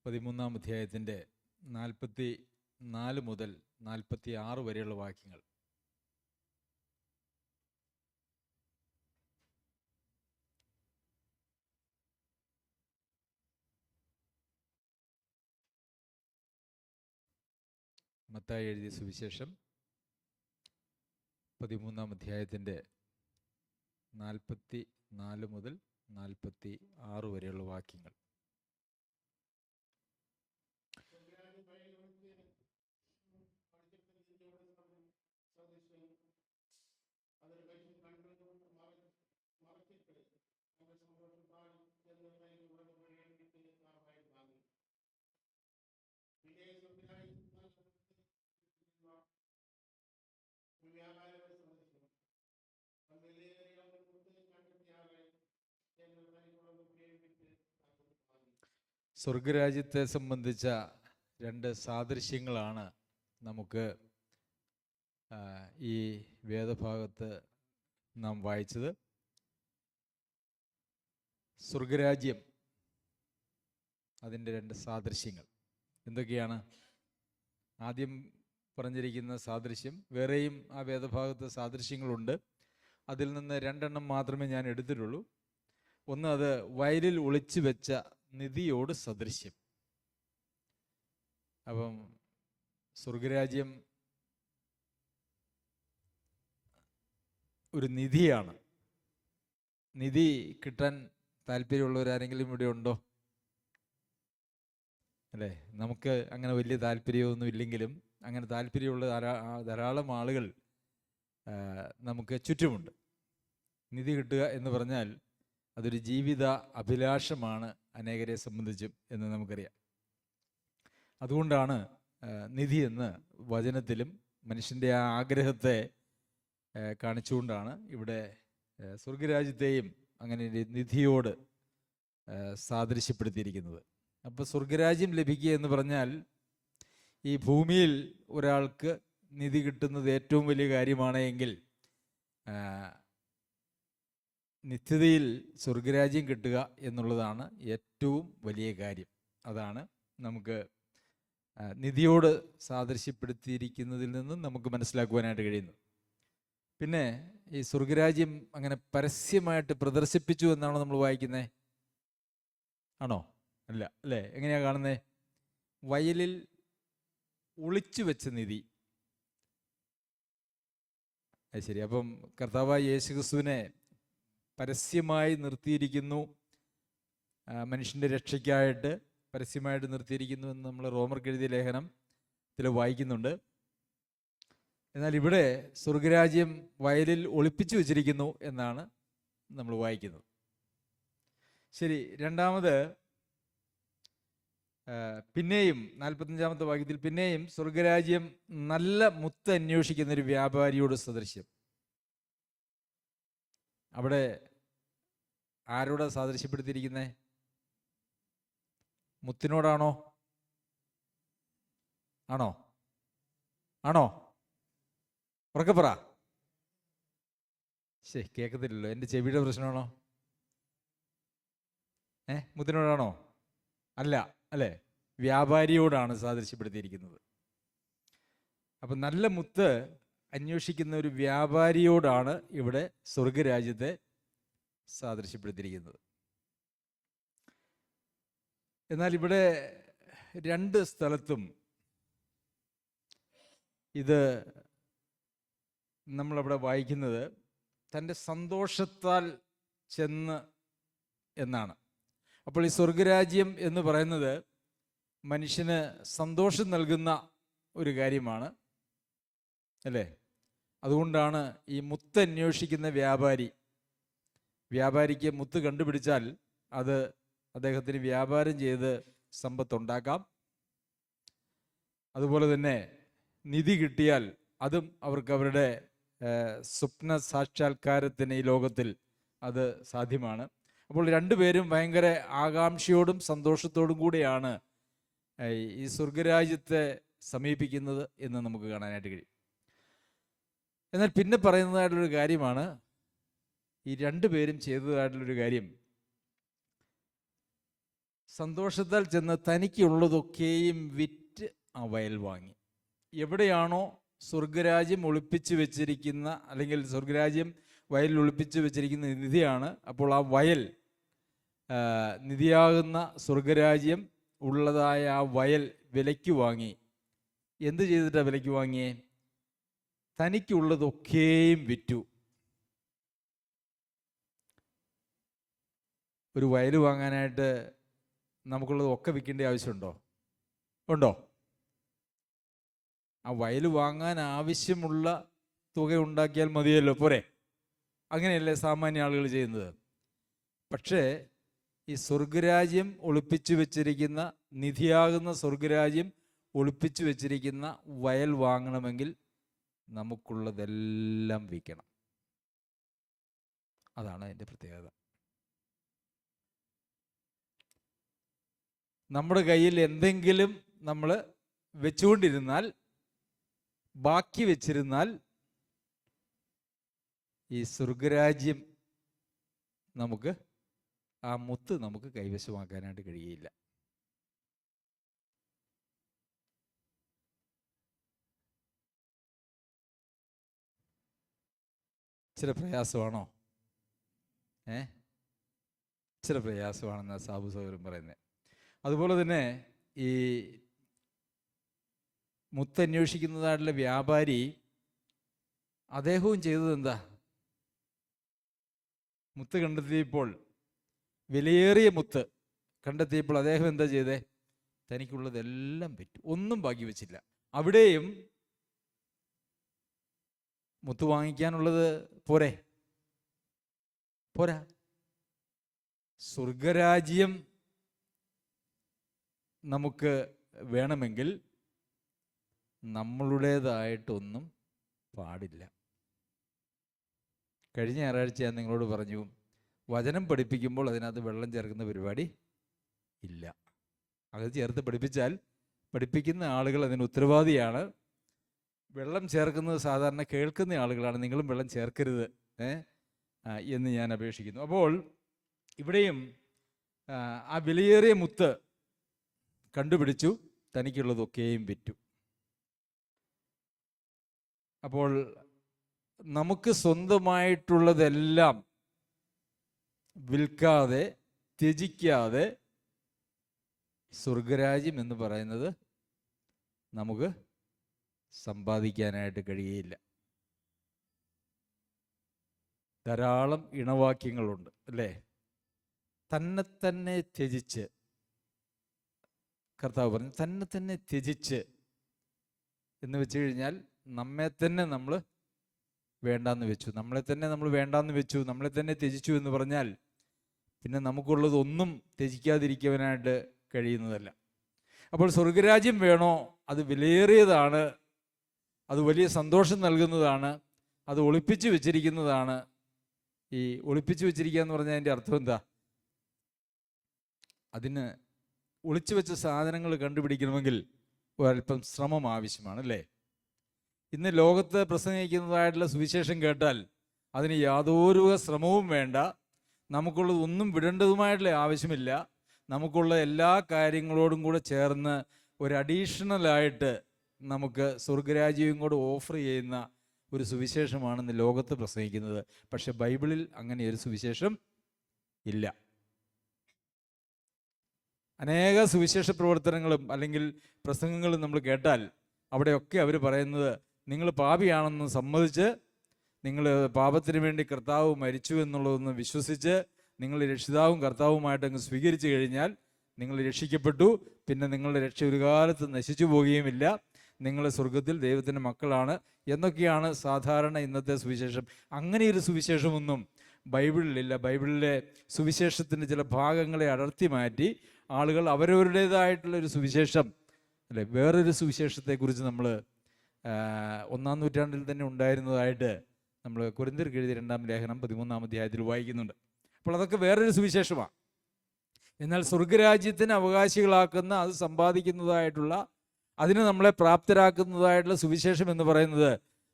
13-ാം അധ്യായത്തിൻ്റെ 44 മുതൽ 46 വരെയുള്ള വാക്യങ്ങൾ. മത്തായി എഴുതിയ സുവിശേഷം 13-ാം അധ്യായത്തിൻ്റെ 44 മുതൽ 46 വരെയുള്ള വാക്യങ്ങൾ. സ്വർഗരാജ്യത്തെ സംബന്ധിച്ച 2 സാദൃശ്യങ്ങളാണ് നമുക്ക് ഈ വേദഭാഗത്ത് നാം വായിച്ചത്. സ്വർഗരാജ്യം, അതിൻ്റെ 2 സാദൃശ്യങ്ങൾ എന്തൊക്കെയാണ്? ആദ്യം പറഞ്ഞിരിക്കുന്ന സാദൃശ്യം, വേറെയും ആ വേദഭാഗത്ത് സാദൃശ്യങ്ങളുണ്ട്. അതിൽ നിന്ന് 2 എണ്ണം മാത്രമേ ഞാൻ എടുത്തിട്ടുള്ളൂ. ഒന്ന്, അത് വയലിൽ ഒളിച്ചു വെച്ച നിധിയോട് സദൃശ്യം. അപ്പം സ്വർഗരാജ്യം ഒരു നിധിയാണ്. നിധി കിട്ടാൻ താല്പര്യമുള്ളവരാരെങ്കിലും ഇവിടെ ഉണ്ടോ? അല്ലേ? നമുക്ക് അങ്ങനെ വലിയ താല്പര്യമൊന്നും ഇല്ലെങ്കിലും അങ്ങനെ താല്പര്യമുള്ള ധാരാളം ആളുകൾ നമുക്ക് ചുറ്റുമുണ്ട്. നിധി കിട്ടുക എന്ന് പറഞ്ഞാൽ അതൊരു ജീവിത അഭിലാഷമാണ് അനേകരെ സംബന്ധിച്ചും എന്ന് നമുക്കറിയാം. അതുകൊണ്ടാണ് നിധി എന്ന് വചനത്തിലും മനുഷ്യൻ്റെ ആ ആഗ്രഹത്തെ കാണിച്ചുകൊണ്ടാണ് ഇവിടെ സ്വർഗരാജ്യത്തെയും അങ്ങനെ നിധിയോട് സാദൃശ്യപ്പെടുത്തിയിരിക്കുന്നത്. അപ്പോൾ സ്വർഗരാജ്യം ലഭിക്കുക എന്ന് പറഞ്ഞാൽ ഈ ഭൂമിയിൽ ഒരാൾക്ക് നിധി കിട്ടുന്നത് ഏറ്റവും വലിയ കാര്യമാണ് എങ്കിൽ നിത്യതയിൽ സ്വർഗരാജ്യം കിട്ടുക എന്നുള്ളതാണ് ഏറ്റവും വലിയ കാര്യം. അതാണ് നമുക്ക് നിധിയോട് സാദൃശ്യപ്പെടുത്തിയിരിക്കുന്നതിൽ നിന്നും നമുക്ക് മനസ്സിലാക്കുവാനായിട്ട് കഴിയുന്നത്. പിന്നെ ഈ സ്വർഗരാജ്യം അങ്ങനെ പരസ്യമായിട്ട് പ്രദർശിപ്പിച്ചു എന്നാണോ നമ്മൾ വായിക്കുന്നത്? ആണോ? അല്ല, അല്ലേ? എങ്ങനെയാണ് കാണുന്നത്? വയലിൽ ഒളിച്ചു വെച്ച നിധി. അത് ശരി. അപ്പം കർത്താവായ യേശുക്രിസ്തുവിനെ പരസ്യമായി നിർത്തിയിരിക്കുന്നു, മനുഷ്യൻ്റെ രക്ഷയ്ക്കായിട്ട് പരസ്യമായിട്ട് നിർത്തിയിരിക്കുന്നു എന്ന് നമ്മൾ റോമർക്ക് എഴുതിയ ലേഖനത്തിൽ വായിക്കുന്നുണ്ട്. എന്നാൽ ഇവിടെ സ്വർഗരാജ്യം വയലിൽ ഒളിപ്പിച്ചു വച്ചിരിക്കുന്നു എന്നാണ് നമ്മൾ വായിക്കുന്നത്. ശരി. രണ്ടാമത്, പിന്നെയും 45-ാമത്തെ വാക്യത്തിൽ പിന്നെയും സ്വർഗരാജ്യം നല്ല മുത്ത് അന്വേഷിക്കുന്ന ഒരു വ്യാപാരിയോട് സദൃശ്യം. അവിടെ ആരോടാ സാദൃശ്യപ്പെടുത്തിയിരിക്കുന്നത്? മുത്തിനോടാണോ? ആണോ? ആണോ? ഉറക്കെ പറ. ശരി, കേൾക്കത്തില്ലല്ലോ. എൻ്റെ ചെവിയുടെ പ്രശ്നമാണോ? മുത്തിനോടാണോ? അല്ല, അല്ലേ? വ്യാപാരിയോടാണ് സാദൃശ്യപ്പെടുത്തിയിരിക്കുന്നത്. അപ്പം നല്ല മുത്ത് അന്വേഷിക്കുന്ന ഒരു വ്യാപാരിയോടാണ് ഇവിടെ സ്വർഗരാജ്യത്തെ സാദൃശ്യപ്പെടുത്തിയിരിക്കുന്നത്. എന്നാൽ ഇവിടെ 2 സ്ഥലത്തും ഇത് നമ്മളവിടെ വായിക്കുന്നത് തൻ്റെ സന്തോഷത്താൽ ചെന്ന് എന്നാണ്. അപ്പോൾ ഈ സ്വർഗരാജ്യം എന്ന് പറയുന്നത് മനുഷ്യന് സന്തോഷം നൽകുന്ന ഒരു കാര്യമാണ്, അല്ലേ? അതുകൊണ്ടാണ് ഈ മുത്ത് അന്വേഷിക്കുന്ന വ്യാപാരിക്ക് മുത്ത് കണ്ടുപിടിച്ചാൽ അത് അദ്ദേഹത്തിന് വ്യാപാരം ചെയ്ത് സമ്പത്തുണ്ടാക്കാം. അതുപോലെ തന്നെ നിധി കിട്ടിയാൽ അതും അവർക്ക് അവരുടെ സ്വപ്ന സാക്ഷാത്കാരത്തിന് ഈ ലോകത്തിൽ അത് സാധ്യമാണ്. അപ്പോൾ 2 പേരും ഭയങ്കര ആകാംക്ഷയോടും സന്തോഷത്തോടും കൂടിയാണ് ഈ സ്വർഗരാജ്യത്തെ സമീപിക്കുന്നത് എന്ന് നമുക്ക് കാണാനായിട്ട് കഴിയും. എന്നാൽ പിന്നെ പറയുന്നതായിട്ടുള്ളൊരു കാര്യമാണ്, ഈ 2 പേരും ചെയ്തതായിട്ടുള്ളൊരു കാര്യം, സന്തോഷത്താൽ ചെന്ന് തനിക്കുള്ളതൊക്കെയും വിറ്റ് ആ വയൽ വാങ്ങി. എവിടെയാണോ സ്വർഗരാജ്യം ഒളിപ്പിച്ചു വെച്ചിരിക്കുന്ന, അല്ലെങ്കിൽ സ്വർഗരാജ്യം വയലിൽ ഒളിപ്പിച്ചു വെച്ചിരിക്കുന്ന നിധിയാണ്, അപ്പോൾ ആ വയൽ, നിധിയാകുന്ന സ്വർഗരാജ്യം ഉള്ളതായ ആ വയൽ വിലയ്ക്ക് വാങ്ങി. എന്ത് ചെയ്തിട്ടാണ് വിലയ്ക്ക് വാങ്ങിയേ? തനിക്കുള്ളതൊക്കെയും വിറ്റു. ഒരു വയൽ വാങ്ങാനായിട്ട് നമുക്കുള്ളത് ഒക്കെ വിൽക്കേണ്ട ആവശ്യമുണ്ടോ? ഉണ്ടോ? ആ വയൽ വാങ്ങാൻ ആവശ്യമുള്ള തുക ഉണ്ടാക്കിയാൽ മതിയല്ലോ, പോരെ? അങ്ങനെയല്ലേ സാമാന്യ ആളുകൾ ചെയ്യുന്നത്. പക്ഷേ ഈ സ്വർഗരാജ്യം ഒളിപ്പിച്ചു വെച്ചിരിക്കുന്ന, നിധിയാകുന്ന സ്വർഗരാജ്യം ഒളിപ്പിച്ചു വെച്ചിരിക്കുന്ന വയൽ വാങ്ങണമെങ്കിൽ നമുക്കുള്ളതെല്ലാം വിൽക്കണം. അതാണ് അതിൻ്റെ പ്രത്യേകത. നമ്മുടെ കയ്യിൽ എന്തെങ്കിലും നമ്മൾ വെച്ചുകൊണ്ടിരുന്നാൽ, ബാക്കി വെച്ചിരുന്നാൽ, ഈ സ്വർഗരാജ്യം നമുക്ക്, ആ മുത്ത് നമുക്ക് കൈവശമാക്കാനായിട്ട് കഴിയില്ല. ഇച്ചിരി പ്രയാസമാണോ? ഇച്ചിരി പ്രയാസമാണെന്നാണ് സാബു സഹോദരൻ പറയുന്നത്. അതുപോലെ തന്നെ ഈ മുത്തന്വേഷിക്കുന്നതായിട്ടുള്ള വ്യാപാരി, അദ്ദേഹവും ചെയ്തത് എന്താ? മുത്ത് കണ്ടെത്തിയപ്പോൾ, വിലയേറിയ മുത്ത് കണ്ടെത്തിയപ്പോൾ അദ്ദേഹം എന്താ ചെയ്തേ? തനിക്കുള്ളതെല്ലാം വിറ്റു, ഒന്നും ബാക്കി വെച്ചില്ല. അവിടെയും മുത്ത് വാങ്ങിക്കാനുള്ളത് പോരെ? പോരാ. സ്വർഗരാജ്യം നമുക്ക് വേണമെങ്കിൽ നമ്മളുടേതായിട്ടൊന്നും പാടില്ല. കഴിഞ്ഞ ഞായറാഴ്ച ഞാൻ നിങ്ങളോട് പറഞ്ഞു, വചനം പഠിപ്പിക്കുമ്പോൾ അതിനകത്ത് വെള്ളം ചേർക്കുന്ന പരിപാടി ഇല്ല. അത് ചേർത്ത് പഠിപ്പിച്ചാൽ പഠിപ്പിക്കുന്ന ആളുകൾ അതിന് ഉത്തരവാദിയാണ്. വെള്ളം ചേർക്കുന്നത് സാധാരണ കേൾക്കുന്ന ആളുകളാണ്. നിങ്ങളും വെള്ളം ചേർക്കരുത് എന്ന് ഞാൻ അപേക്ഷിക്കുന്നു. അപ്പോൾ ഇവിടെയും ആ വിലയേറിയ മുത്ത് കണ്ടുപിടിച്ചു, തനിക്കുള്ളതൊക്കെയും വിറ്റു. അപ്പോൾ നമുക്ക് സ്വന്തമായിട്ടുള്ളതെല്ലാം വിൽക്കാതെ, ത്യജിക്കാതെ സ്വർഗരാജ്യം എന്ന് പറയുന്നത് നമുക്ക് സമ്പാദിക്കാനായിട്ട് കഴിയുകയില്ല. ധാരാളം ഇണവാക്യങ്ങളുണ്ട്, അല്ലേ? തന്നെ ത്യജിച്ച്, കർത്താവ് പറഞ്ഞു തന്നെ ത്യജിച്ച് എന്ന് വെച്ച് കഴിഞ്ഞാൽ നമ്മെ തന്നെ നമ്മൾ വേണ്ടാന്ന് വെച്ചു, നമ്മളെ തന്നെ നമ്മൾ വേണ്ടാന്ന് വെച്ചു, നമ്മളെ തന്നെ ത്യജിച്ചു എന്ന് പറഞ്ഞാൽ പിന്നെ നമുക്കുള്ളതൊന്നും ത്യജിക്കാതിരിക്കുവാനായിട്ട് കഴിയുന്നതല്ല. അപ്പോൾ സ്വർഗരാജ്യം വേണോ? അത് വിലയേറിയതാണ്, അത് വലിയ സന്തോഷം നൽകുന്നതാണ്, അത് ഒളിപ്പിച്ചു വെച്ചിരിക്കുന്നതാണ്. ഈ ഒളിപ്പിച്ചു വെച്ചിരിക്കുക എന്ന് പറഞ്ഞാൽ അതിൻ്റെ അർത്ഥം എന്താ? അതിന് ഒളിച്ചു വെച്ച സാധനങ്ങൾ കണ്ടുപിടിക്കണമെങ്കിൽ ഒരല്പം ശ്രമം ആവശ്യമാണ്, അല്ലേ? ഇന്ന് ലോകത്ത് പ്രസംഗിക്കുന്നതായിട്ടുള്ള സുവിശേഷം കേട്ടാൽ അതിന് യാതൊരു ശ്രമവും വേണ്ട, നമുക്കുള്ളത് ഒന്നും വിടേണ്ടതുമായിട്ടുള്ള ആവശ്യമില്ല. നമുക്കുള്ള എല്ലാ കാര്യങ്ങളോടും കൂടെ ചേർന്ന് ഒരു അഡീഷണലായിട്ട് നമുക്ക് സ്വർഗരാജ്യവും കൂടെ ഓഫർ ചെയ്യുന്ന ഒരു സുവിശേഷമാണ് ഇന്ന് ലോകത്ത് പ്രസംഗിക്കുന്നത്. പക്ഷെ ബൈബിളിൽ അങ്ങനെ ഒരു സുവിശേഷം ഇല്ല. അനേക സുവിശേഷ പ്രവർത്തനങ്ങളും അല്ലെങ്കിൽ പ്രസംഗങ്ങളും നമ്മൾ കേട്ടാൽ അവിടെയൊക്കെ അവർ പറയുന്നത്, നിങ്ങൾ പാപിയാണെന്ന് സമ്മതിച്ച്, നിങ്ങൾ പാപത്തിന് വേണ്ടി കർത്താവ് മരിച്ചു എന്നുള്ളതൊന്ന് വിശ്വസിച്ച് നിങ്ങൾ രക്ഷിതാവും കർത്താവുമായിട്ട് അങ്ങ് സ്വീകരിച്ചു കഴിഞ്ഞാൽ നിങ്ങൾ രക്ഷിക്കപ്പെട്ടു, പിന്നെ നിങ്ങളുടെ രക്ഷ ഒരു കാലത്ത് നശിച്ചു പോവുകയുമില്ല, നിങ്ങൾ സ്വർഗത്തിൽ ദൈവത്തിൻ്റെ മക്കളാണ് എന്നൊക്കെയാണ് സാധാരണ ഇന്നത്തെ സുവിശേഷം. അങ്ങനെയൊരു സുവിശേഷമൊന്നും ബൈബിളിലില്ല. ബൈബിളിലെ സുവിശേഷത്തിൻ്റെ ചില ഭാഗങ്ങളെ അടർത്തി മാറ്റി ആളുകൾ അവരവരുടേതായിട്ടുള്ളൊരു സുവിശേഷം, അല്ലെ, വേറൊരു സുവിശേഷത്തെക്കുറിച്ച് നമ്മൾ 1-ാം നൂറ്റാണ്ടിൽ തന്നെ ഉണ്ടായിരുന്നതായിട്ട് നമ്മൾ കൊരിന്ത്യർക്ക് എഴുതിയ 2-ാം ലേഖനം 13-ാം അധ്യായത്തിൽ വായിക്കുന്നുണ്ട്. അപ്പോൾ അതൊക്കെ വേറൊരു സുവിശേഷമാണ്. എന്നാൽ സ്വർഗരാജ്യത്തിന് അവകാശികളാക്കുന്ന, അത് സമ്പാദിക്കുന്നതായിട്ടുള്ള, അതിന് നമ്മളെ പ്രാപ്തരാക്കുന്നതായിട്ടുള്ള സുവിശേഷം എന്ന് പറയുന്നത്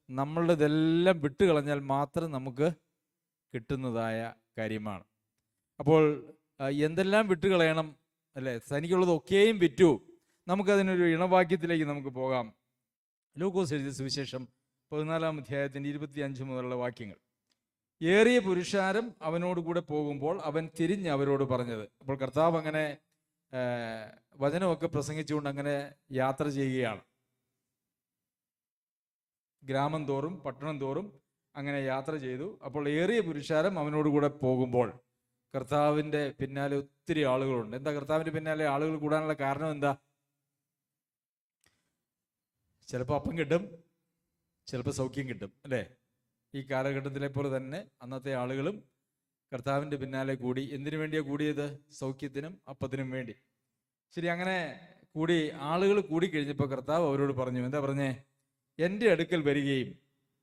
നമ്മളുടെതെല്ലാം വിട്ടുകളഞ്ഞാൽ മാത്രം നമുക്ക് കിട്ടുന്നതായ കാര്യമാണ്. അപ്പോൾ എന്തെല്ലാം വിട്ടുകളയണം അല്ലേ? തനിക്കുള്ളതൊക്കെയും വിറ്റു. നമുക്കതിനൊരു ഇണവാക്യത്തിലേക്ക് നമുക്ക് പോകാം. ലൂക്കോസ് എഴുതിയ സുവിശേഷം 14 അധ്യായത്തിൻ്റെ 25 മുതലുള്ള വാക്യങ്ങൾ. ഏറിയ പുരുഷാരം അവനോട് കൂടെ പോകുമ്പോൾ അവൻ തിരിഞ്ഞ് അവരോട് പറഞ്ഞത്. അപ്പോൾ കർത്താവ് അങ്ങനെ വചനമൊക്കെ പ്രസംഗിച്ചുകൊണ്ട് അങ്ങനെ യാത്ര ചെയ്യുകയാണ്. ഗ്രാമം തോറും പട്ടണം തോറും അങ്ങനെ യാത്ര ചെയ്തു. അപ്പോൾ ഏറിയ പുരുഷാരം അവനോട് കൂടെ പോകുമ്പോൾ കർത്താവിൻ്റെ പിന്നാലെ ഒത്തിരി ആളുകളുണ്ട്. എന്താ കർത്താവിൻ്റെ പിന്നാലെ ആളുകൾ കൂടാനുള്ള കാരണം എന്താ? ചിലപ്പോൾ അപ്പം കിട്ടും, ചിലപ്പോൾ സൗഖ്യം കിട്ടും, അല്ലേ? ഈ കാലഘട്ടത്തിലെ പോലെ തന്നെ അന്നത്തെ ആളുകളും കർത്താവിൻ്റെ പിന്നാലെ കൂടി. എന്തിനു വേണ്ടിയാണ് കൂടിയത്? സൗഖ്യത്തിനും അപ്പത്തിനും വേണ്ടി. ശരി, അങ്ങനെ കൂടി ആളുകൾ കൂടിക്കഴിഞ്ഞപ്പോൾ കർത്താവ് അവരോട് പറഞ്ഞു. എന്താ പറഞ്ഞേ? എൻ്റെ അടുക്കൽ വരികയും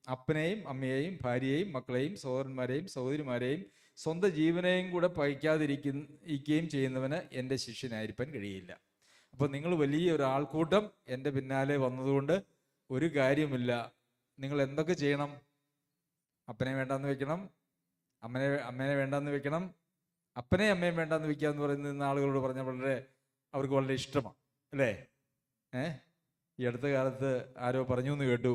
അപ്പനെയും അമ്മയെയും ഭാര്യയെയും മക്കളെയും സഹോദരന്മാരെയും സഹോദരിമാരെയും സ്വന്തം ജീവനെയും കൂടെ പഴിക്കാതിരിക്കുകയും ചെയ്യുന്നവന് എൻ്റെ ശിഷ്യനായിരിക്കാൻ കഴിയില്ല. അപ്പോൾ നിങ്ങൾ വലിയ ഒരു ആൾക്കൂട്ടം എൻ്റെ പിന്നാലെ വന്നതുകൊണ്ട് ഒരു കാര്യമില്ല. നിങ്ങൾ എന്തൊക്കെ ചെയ്യണം? അപ്പനെ വേണ്ടാന്ന് വെക്കണം, അമ്മേനെ വേണ്ടാന്ന് വെക്കണം, അപ്പനെയും അമ്മയും വേണ്ടാന്ന് വെക്കുക എന്ന് പറയുന്ന ആളുകളോട് പറഞ്ഞാൽ അവർക്ക് വളരെ ഇഷ്ടമാണ്, അല്ലേ? ഈ അടുത്ത കാലത്ത് ആരോ പറഞ്ഞു എന്ന് കേട്ടു,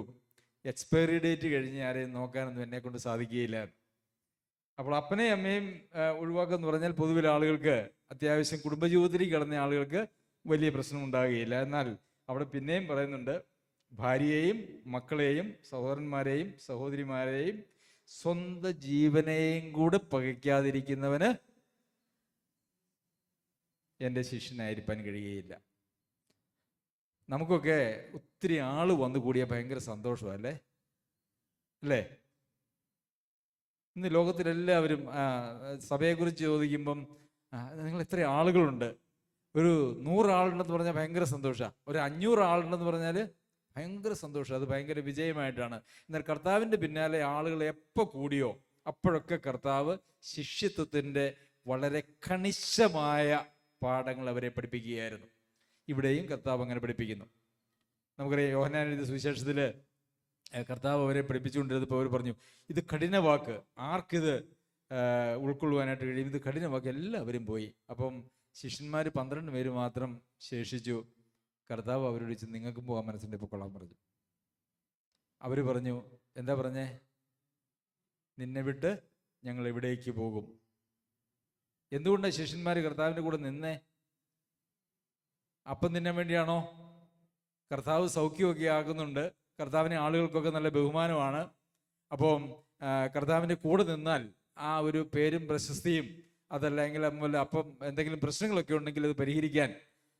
എക്സ്പയറി ഡേറ്റ് കഴിഞ്ഞ് ആരെയും നോക്കാനൊന്നും എന്നെ കൊണ്ട് സാധിക്കുകയില്ല. അപ്പോൾ അപ്പനെയും അമ്മയും ഒഴിവാക്കുക എന്ന് പറഞ്ഞാൽ പൊതുവിൽ ആളുകൾക്ക്, അത്യാവശ്യം കുടുംബജീവിതത്തിലേക്ക് കടന്ന ആളുകൾക്ക് വലിയ പ്രശ്നം ഉണ്ടാകുകയില്ല. എന്നാൽ അവിടെ പിന്നെയും പറയുന്നുണ്ട്, ഭാര്യയെയും മക്കളെയും സഹോദരന്മാരെയും സഹോദരിമാരെയും സ്വന്തം ജീവനെയും കൂടെ പകയ്ക്കാതിരിക്കുന്നവന് എൻ്റെ ശിഷ്യനായിരിക്കാൻ കഴിയുകയില്ല. നമുക്കൊക്കെ ഒത്തിരി ആള് വന്നു കൂടിയാൽ ഭയങ്കര സന്തോഷമല്ലേ? അല്ലേ? ഇന്ന് ലോകത്തിലെല്ലാവരും സഭയെക്കുറിച്ച് ചോദിക്കുമ്പം നിങ്ങൾ എത്ര ആളുകളുണ്ട്? ഒരു 100 ആളുണ്ടെന്ന് പറഞ്ഞാൽ ഭയങ്കര സന്തോഷമാണ്. ഒരു 500 ആളുണ്ടെന്ന് പറഞ്ഞാൽ ഭയങ്കര സന്തോഷം. അത് ഭയങ്കര വിജയമായിട്ടാണ്. എന്നാൽ കർത്താവിൻ്റെ പിന്നാലെ ആളുകൾ എപ്പോൾ കൂടിയോ അപ്പോഴൊക്കെ കർത്താവ് ശിഷ്യത്വത്തിൻ്റെ വളരെ കണിശമായ പാഠങ്ങൾ അവരെ പഠിപ്പിക്കുകയായിരുന്നു. ഇവിടെയും കർത്താവ് അങ്ങനെ പഠിപ്പിക്കുന്നു. നമുക്കറിയാം, യോഹന്നാൻ എഴുതിയ സുവിശേഷത്തിൽ കർത്താവ് അവരെ പഠിപ്പിച്ചുകൊണ്ടിരുന്നപ്പോൾ അവർ പറഞ്ഞു, ഇത് കഠിന വാക്ക്, ആർക്കിത് ഉൾക്കൊള്ളുവാനായിട്ട് കഴിയും? ഇത് കഠിന വാക്ക്. എല്ലാവരും പോയി. അപ്പം ശിഷ്യന്മാർ 12 പേര് മാത്രം ശേഷിച്ചു. കർത്താവ് അവരോട് ചോദിച്ചു, നിങ്ങൾക്കും പോകാൻ മനസ്സിൻ്റെ പൊക്കൊള്ളാൻ പറഞ്ഞു. അവർ പറഞ്ഞു, എന്താ പറഞ്ഞേ? നിന്നെ വിട്ട് ഞങ്ങൾ എവിടേക്ക് പോകും? എന്തുകൊണ്ടാണ് ശിഷ്യന്മാർ കർത്താവിൻ്റെ കൂടെ നിന്നേ? അപ്പം തിന്നാൻ വേണ്ടിയാണോ? കർത്താവ് സൗഖ്യമൊക്കെ ആക്കുന്നുണ്ട്, കർത്താവിനെ ആളുകൾക്കൊക്കെ നല്ല ബഹുമാനമാണ്. അപ്പം കർത്താവിൻ്റെ കൂടെ നിന്നാൽ ആ ഒരു പേരും പ്രശസ്തിയും, അതല്ലെങ്കിൽ അപ്പം എന്തെങ്കിലും പ്രശ്നങ്ങളൊക്കെ ഉണ്ടെങ്കിൽ അത് പരിഹരിക്കാൻ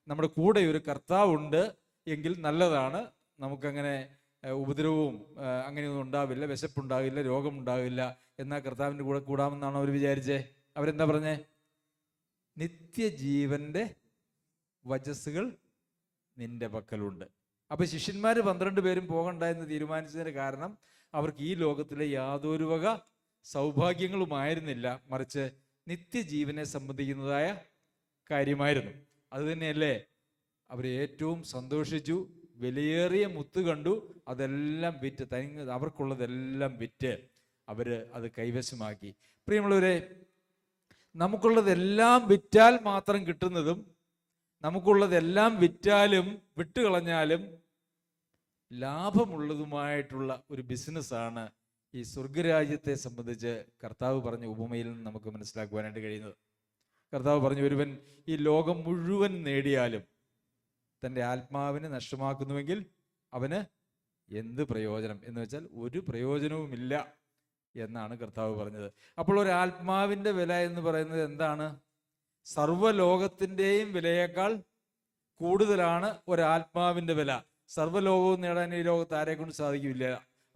നമ്മുടെ കൂടെ ഒരു കർത്താവുണ്ട് എങ്കിൽ നല്ലതാണ്. നമുക്കങ്ങനെ ഉപദ്രവവും അങ്ങനെയൊന്നും ഉണ്ടാവില്ല, വിശപ്പുണ്ടാകില്ല, രോഗമുണ്ടാകില്ല. എന്നാൽ കർത്താവിൻ്റെ കൂടെ കൂടാമെന്നാണ് അവർ വിചാരിച്ചേ. അവരെന്താ പറഞ്ഞേ? നിത്യജീവന്റെ വചസ്സുകൾ നിന്റെ പക്കലുണ്ട്. അപ്പൊ ശിഷ്യന്മാർ 12 പേരും പോകണ്ട എന്ന് തീരുമാനിച്ചതിന് കാരണം അവർക്ക് ഈ ലോകത്തിലെ യാതൊരു വക സൗഭാഗ്യങ്ങളുമായിരുന്നില്ല, മറിച്ച് നിത്യജീവനെ സംബന്ധിക്കുന്നതായ കാര്യമായിരുന്നു. അതുതന്നെയല്ലേ അവർ ഏറ്റവും സന്തോഷിച്ചു. വിലയേറിയ മുത്ത് കണ്ടു, അതെല്ലാം വിറ്റ്, അവർക്കുള്ളതെല്ലാം വിറ്റ് അവർ അത് കൈവശമാക്കി. പ്രിയമുള്ളവരെ, നമുക്കുള്ളതെല്ലാം വിറ്റാൽ മാത്രം കിട്ടുന്നതും നമുക്കുള്ളതെല്ലാം വിറ്റാലും വിട്ടുകളഞ്ഞാലും ലാഭമുള്ളതുമായിട്ടുള്ള ഒരു ബിസിനസ്സാണ് ഈ സ്വർഗരാജ്യത്തെ സംബന്ധിച്ച് കർത്താവ് പറഞ്ഞ ഉപമയിൽ നിന്ന് നമുക്ക് മനസ്സിലാക്കുവാനായിട്ട് കഴിയുന്നത്. കർത്താവ് പറഞ്ഞു, ഒരുവൻ ഈ ലോകം മുഴുവൻ നേടിയാലും തൻ്റെ ആത്മാവിനെ നഷ്ടമാക്കുന്നുവെങ്കിൽ അവന് എന്ത് പ്രയോജനം? എന്ന് വെച്ചാൽ ഒരു പ്രയോജനവുമില്ല എന്നാണ് കർത്താവ് പറഞ്ഞത്. അപ്പോൾ ഒരു ആത്മാവിൻ്റെ വില എന്ന് പറയുന്നത് എന്താണ്? സർവ്വലോകത്തിൻ്റെയും വിലയേക്കാൾ കൂടുതലാണ് ഒരാത്മാവിൻ്റെ വില. സർവ്വലോകവും നേടാൻ ഈ ലോകത്ത് ആരെ കൊണ്ടും സാധിക്കില്ല.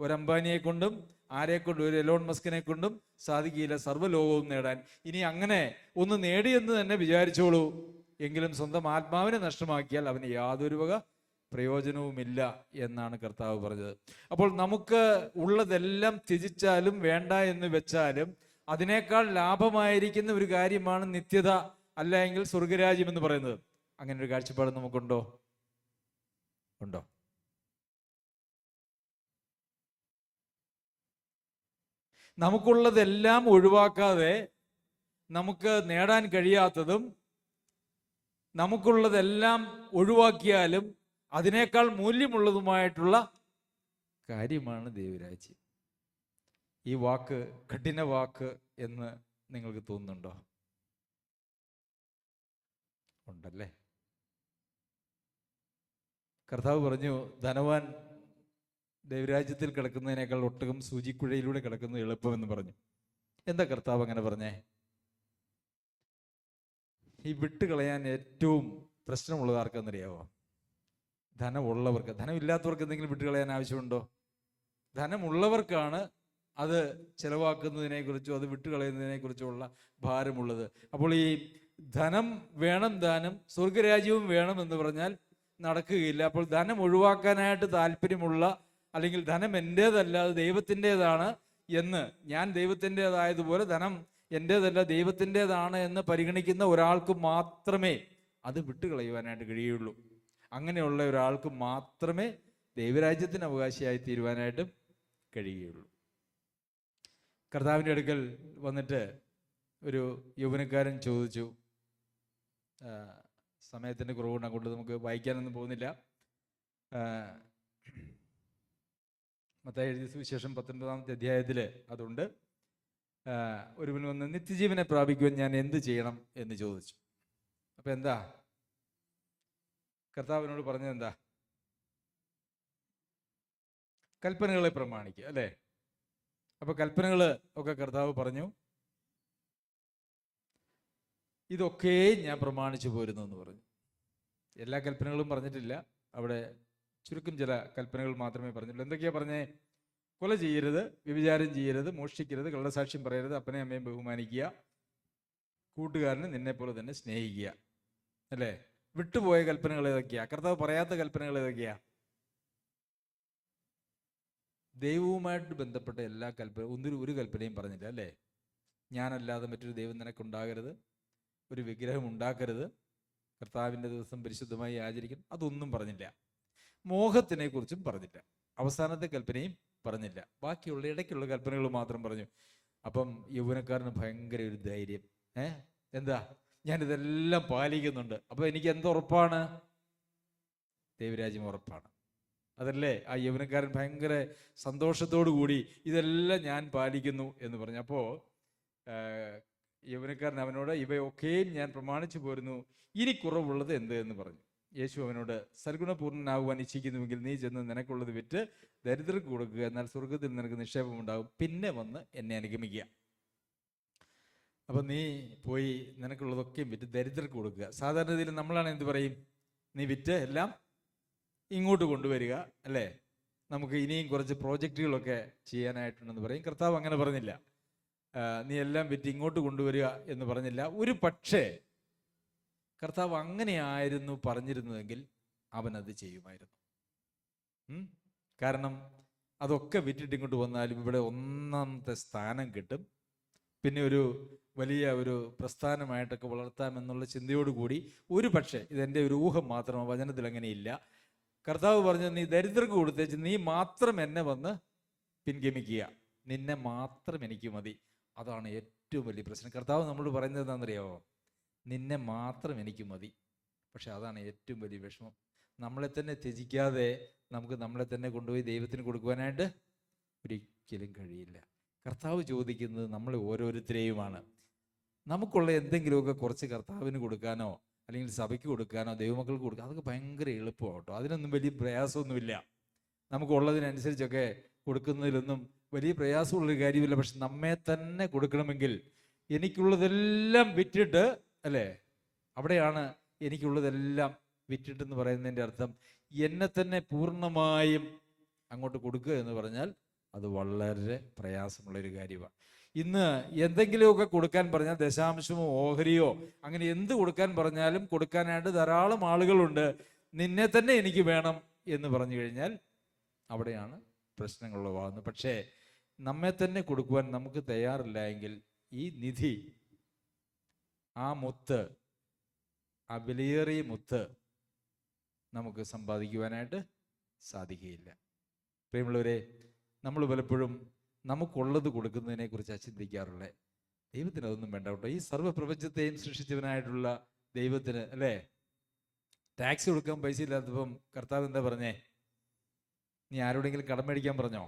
ഒരു അംബാനിയെ കൊണ്ടും ആരെക്കൊണ്ടും, ഒരു എലോൺ മസ്കിനെ കൊണ്ടും സാധിക്കില്ല സർവ്വലോകവും നേടാൻ. ഇനി അങ്ങനെ ഒന്ന് നേടിയെന്ന് തന്നെ വിചാരിച്ചോളൂ, എങ്കിലും സ്വന്തം ആത്മാവിനെ നഷ്ടമാക്കിയാൽ അവന് യാതൊരു വക പ്രയോജനവുമില്ല എന്നാണ് കർത്താവ് പറഞ്ഞത്. അപ്പോൾ നമുക്ക് ഉള്ളതെല്ലാം ത്യജിച്ചാലും വേണ്ട എന്ന് വെച്ചാലും അതിനേക്കാൾ ലാഭമായിരിക്കുന്ന ഒരു കാര്യമാണ് നിത്യത, അല്ല എങ്കിൽ സ്വർഗരാജ്യം എന്ന് പറയുന്നത്. അങ്ങനെ ഒരു കാഴ്ചപ്പാട് നമുക്കുണ്ടോ? ഉണ്ടോ? നമുക്കുള്ളതെല്ലാം ഒഴിവാക്കാതെ നമുക്ക് നേടാൻ കഴിയാത്തതും നമുക്കുള്ളതെല്ലാം ഒഴിവാക്കിയാലും അതിനേക്കാൾ മൂല്യമുള്ളതുമായിട്ടുള്ള കാര്യമാണ് ദൈവരാജ്യം. ഈ വാക്ക് കഠിന വാക്ക് എന്ന് നിങ്ങൾക്ക് തോന്നുന്നുണ്ടോ? ഉണ്ടല്ലേ. കർത്താവ് പറഞ്ഞു, ധനവാൻ ദൈവരാജ്യത്തിൽ കിടക്കുന്നതിനേക്കാൾ ഒട്ടകം സൂചിക്കുഴയിലൂടെ കിടക്കുന്നത് എളുപ്പമെന്ന് പറഞ്ഞു. എന്താ കർത്താവ് അങ്ങനെ പറഞ്ഞേ? ഈ വിട്ടുകളയാൻ ഏറ്റവും പ്രശ്നമുള്ളത് ആർക്കെന്നറിയാവോ? ധനമുള്ളവർക്ക്. ധനമില്ലാത്തവർക്ക് എന്തെങ്കിലും വിട്ടുകളയാൻ ആവശ്യമുണ്ടോ? ധനമുള്ളവർക്കാണ് അത് ചെലവാക്കുന്നതിനെക്കുറിച്ചോ അത് വിട്ടുകളയുന്നതിനെക്കുറിച്ചുള്ള ഭാരമുള്ളത്. അപ്പോൾ ഈ ധനം വേണം, ദാനം സ്വർഗരാജ്യവും വേണം എന്ന് പറഞ്ഞാൽ നടക്കുകയില്ല. അപ്പോൾ ധനം ഒഴിവാക്കാനായിട്ട് താല്പര്യമുള്ള, അല്ലെങ്കിൽ ധനം എൻ്റേതല്ല അത് ദൈവത്തിൻ്റെതാണ് എന്ന്, ഞാൻ ദൈവത്തിൻ്റെതായതുപോലെ ധനം എൻ്റേതല്ല ദൈവത്തിൻ്റെതാണ് എന്ന് പരിഗണിക്കുന്ന ഒരാൾക്ക് മാത്രമേ അത് വിട്ടുകളയുവാനായിട്ട് കഴിയുള്ളൂ. അങ്ങനെയുള്ള ഒരാൾക്ക് മാത്രമേ ദൈവരാജ്യത്തിന് അവകാശിയായി തീരുവാനായിട്ട് കഴിയുകയുള്ളൂ. കർത്താവിൻ്റെ അടുക്കൽ വന്നിട്ട് ഒരു യൗവനക്കാരൻ ചോദിച്ചു. സമയത്തിൻ്റെ കുറവുകൊണ്ട് അങ്ങോട്ട് നമുക്ക് വായിക്കാനൊന്നും പോകുന്നില്ല. മത്തായി എഴുതിയ സുവിശേഷം 19-ാമത്തെ അധ്യായത്തിൽ അതുണ്ട്. ഒരുവൻ വന്ന് നിത്യജീവനെ പ്രാപിക്കുവാൻ ഞാൻ എന്ത് ചെയ്യണം എന്ന് ചോദിച്ചു. അപ്പം എന്താ കർത്താവിനോട് പറഞ്ഞത്? എന്താ? കൽപ്പനകളെ പ്രമാണിക്കുക, അല്ലേ? അപ്പൊ കൽപ്പനകൾ ഒക്കെ കർത്താവ് പറഞ്ഞു, ഇതൊക്കെ ഞാൻ പ്രമാണിച്ചു പോരുന്നു എന്ന് പറഞ്ഞു. എല്ലാ കൽപ്പനകളും പറഞ്ഞിട്ടില്ല, അവിടെ ചുരുക്കം ചില കൽപ്പനകൾ മാത്രമേ പറഞ്ഞുള്ളൂ. എന്തൊക്കെയാ പറഞ്ഞേ? കൊല ചെയ്യരുത്, വ്യഭിചാരം ചെയ്യരുത്, മോഷ്ടിക്കരുത്, കള്ളസാക്ഷ്യം പറയരുത്, അപ്പനെയും അമ്മയും ബഹുമാനിക്കുക, കൂട്ടുകാരന് നിന്നെ പോലെ തന്നെ സ്നേഹിക്കുക, അല്ലേ? വിട്ടുപോയ കൽപ്പനകൾ ഏതൊക്കെയാ? കർത്താവ് പറയാത്ത കൽപ്പനകൾ ഏതൊക്കെയാ? ദൈവവുമായിട്ട് ബന്ധപ്പെട്ട എല്ലാ ഒരു കൽപ്പനയും പറഞ്ഞില്ല, അല്ലേ? ഞാനല്ലാതെ മറ്റൊരു ദൈവം നിനക്കുണ്ടാകരുത്, ഒരു വിഗ്രഹം ഉണ്ടാക്കരുത്, കർത്താവിൻ്റെ ദിവസം പരിശുദ്ധമായി ആചരിക്കണം, അതൊന്നും പറഞ്ഞില്ല. മോഹത്തിനെ കുറിച്ചും പറഞ്ഞില്ല, അവസാനത്തെ കൽപ്പനയും പറഞ്ഞില്ല. ബാക്കിയുള്ള ഇടയ്ക്കുള്ള കൽപ്പനകൾ മാത്രം പറഞ്ഞു. അപ്പം യൗവനക്കാരന് ഭയങ്കര ഒരു ധൈര്യം. എന്താ? ഞാനിതെല്ലാം പാലിക്കുന്നുണ്ട്, അപ്പൊ എനിക്ക് എന്തുറപ്പാണ്? ദൈവരാജ്യം ഉറപ്പാണ്. അതല്ലേ ആ യൗവനക്കാരൻ ഭയങ്കര സന്തോഷത്തോടു കൂടി ഇതെല്ലാം ഞാൻ പാലിക്കുന്നു എന്ന് പറഞ്ഞു. അപ്പോൾ യൗവനക്കാരൻ അവനോട്, ഇവയൊക്കെയും ഞാൻ പ്രമാണിച്ചു പോരുന്നു, ഇനി കുറവുള്ളത് എന്ത് എന്ന് പറഞ്ഞു. യേശു അവനോട്, സൽഗുണപൂർണ്ണനാകുവാൻ ഇച്ഛിക്കുന്നുവെങ്കിൽ നീ ചെന്ന് നിനക്കുള്ളത് വിറ്റ് ദരിദ്രർക്ക് കൊടുക്കുക, എന്നാൽ സ്വർഗത്തിൽ നിനക്ക് നിക്ഷേപം ഉണ്ടാകും, പിന്നെ വന്ന് എന്നെ അനുഗമിക്കുക. അപ്പം നീ പോയി നിനക്കുള്ളതൊക്കെയും വിറ്റ് ദരിദ്രർക്ക് കൊടുക്കുക. സാധാരണ രീതിയിൽ നമ്മളാണ് എന്ത് പറയും? നീ വിറ്റ് എല്ലാം ഇങ്ങോട്ട് കൊണ്ടുവരിക, അല്ലേ? നമുക്ക് ഇനിയും കുറച്ച് പ്രോജക്റ്റുകളൊക്കെ ചെയ്യാനായിട്ടുണ്ടെന്ന് പറയും. കർത്താവ് അങ്ങനെ പറഞ്ഞില്ല. നീ എല്ലാം വിറ്റ് ഇങ്ങോട്ട് കൊണ്ടുവരിക എന്ന് പറഞ്ഞില്ല. ഒരു പക്ഷേ കർത്താവ് അങ്ങനെയായിരുന്നു പറഞ്ഞിരുന്നതെങ്കിൽ അവനത് ചെയ്യുമായിരുന്നു. കാരണം അതൊക്കെ വിറ്റിട്ട് ഇങ്ങോട്ട് വന്നാലും ഇവിടെ ഒന്നാമത്തെ സ്ഥാനം കിട്ടും, പിന്നെ ഒരു വലിയ ഒരു പ്രസ്ഥാനമായിട്ടൊക്കെ വളർത്താമെന്നുള്ള ചിന്തയോടുകൂടി, ഒരു പക്ഷേ, ഇതെൻ്റെ ഒരു ഊഹം മാത്രമാണ്, വചനത്തിൽ അങ്ങനെയില്ല, കർത്താവ് പറഞ്ഞത് നീ ദരിദ്രർക്ക് കൊടുത്തേച്ച് നീ മാത്രം എന്നെ വന്ന് പിൻഗമിക്കുക, നിന്നെ മാത്രം എനിക്ക് മതി. അതാണ് ഏറ്റവും വലിയ പ്രശ്നം. കർത്താവ് നമ്മളോട് പറയുന്നത് എന്താണെന്നറിയാമോ? നിന്നെ മാത്രം എനിക്ക് മതി. പക്ഷെ അതാണ് ഏറ്റവും വലിയ വിഷമം. നമ്മളെ തന്നെ ത്യജിക്കാതെ നമുക്ക് നമ്മളെ തന്നെ കൊണ്ടുപോയി ദൈവത്തിന് കൊടുക്കുവാനായിട്ട് ഒരിക്കലും കഴിയില്ല. കർത്താവ് ചോദിക്കുന്നത് നമ്മളെ ഓരോരുത്തരെയുമാണ്. നമുക്കുള്ള എന്തെങ്കിലുമൊക്കെ കുറച്ച് കർത്താവിന് കൊടുക്കാനോ അല്ലെങ്കിൽ സഭയ്ക്ക് കൊടുക്കാനോ ദൈവമക്കൾക്ക് കൊടുക്കാൻ, അതൊക്കെ ഭയങ്കര എളുപ്പമാണ് കേട്ടോ. അതിനൊന്നും വലിയ പ്രയാസമൊന്നുമില്ല. നമുക്കുള്ളതിനനുസരിച്ചൊക്കെ കൊടുക്കുന്നതിലൊന്നും വലിയ പ്രയാസമുള്ളൊരു കാര്യമില്ല. പക്ഷെ നമ്മെ തന്നെ കൊടുക്കണമെങ്കിൽ എനിക്കുള്ളതെല്ലാം വിറ്റിട്ട്, അല്ലേ? അവിടെയാണ് എനിക്കുള്ളതെല്ലാം വിറ്റിട്ടെന്ന് പറയുന്നതിൻ്റെ അർത്ഥം. എന്നെ തന്നെ പൂർണ്ണമായും അങ്ങോട്ട് കൊടുക്കുക എന്ന് പറഞ്ഞാൽ അത് വളരെ പ്രയാസമുള്ളൊരു കാര്യമാണ്. ഇന്ന് എന്തെങ്കിലുമൊക്കെ കൊടുക്കാൻ പറഞ്ഞാൽ, ദശാംശമോ ഓഹരിയോ അങ്ങനെ എന്ത് കൊടുക്കാൻ പറഞ്ഞാലും കൊടുക്കാനായിട്ട് ധാരാളം ആളുകളുണ്ട്. നിന്നെ തന്നെ എനിക്ക് വേണം എന്ന് പറഞ്ഞു കഴിഞ്ഞാൽ അവിടെയാണ് പ്രശ്നങ്ങൾ ഉളവാകുന്നത്. പക്ഷേ നമ്മെ തന്നെ കൊടുക്കുവാൻ നമുക്ക് തയ്യാറില്ല എങ്കിൽ ഈ നിധി, ആ മുത്ത്, ആ വിലയേറിയ മുത്ത് നമുക്ക് സമ്പാദിക്കുവാനായിട്ട് സാധിക്കുകയില്ല. പ്രിയമുള്ളവരെ, നമ്മൾ പലപ്പോഴും നമുക്കുള്ളത് കൊടുക്കുന്നതിനെ കുറിച്ചാണ് ചിന്തിക്കാറുള്ളത്. ദൈവത്തിന് അതൊന്നും വേണ്ട കേട്ടോ. ഈ സർവ്വപ്രപഞ്ചത്തെയും സൃഷ്ടിച്ചവനായിട്ടുള്ള ദൈവത്തിന്, അല്ലേ, ടാക്സി കൊടുക്കാൻ പൈസ ഇല്ലാത്തപ്പം കർത്താവ് എന്താ പറഞ്ഞേ? നീ ആരോടെങ്കിലും കടം മേടിക്കാൻ പറഞ്ഞോ?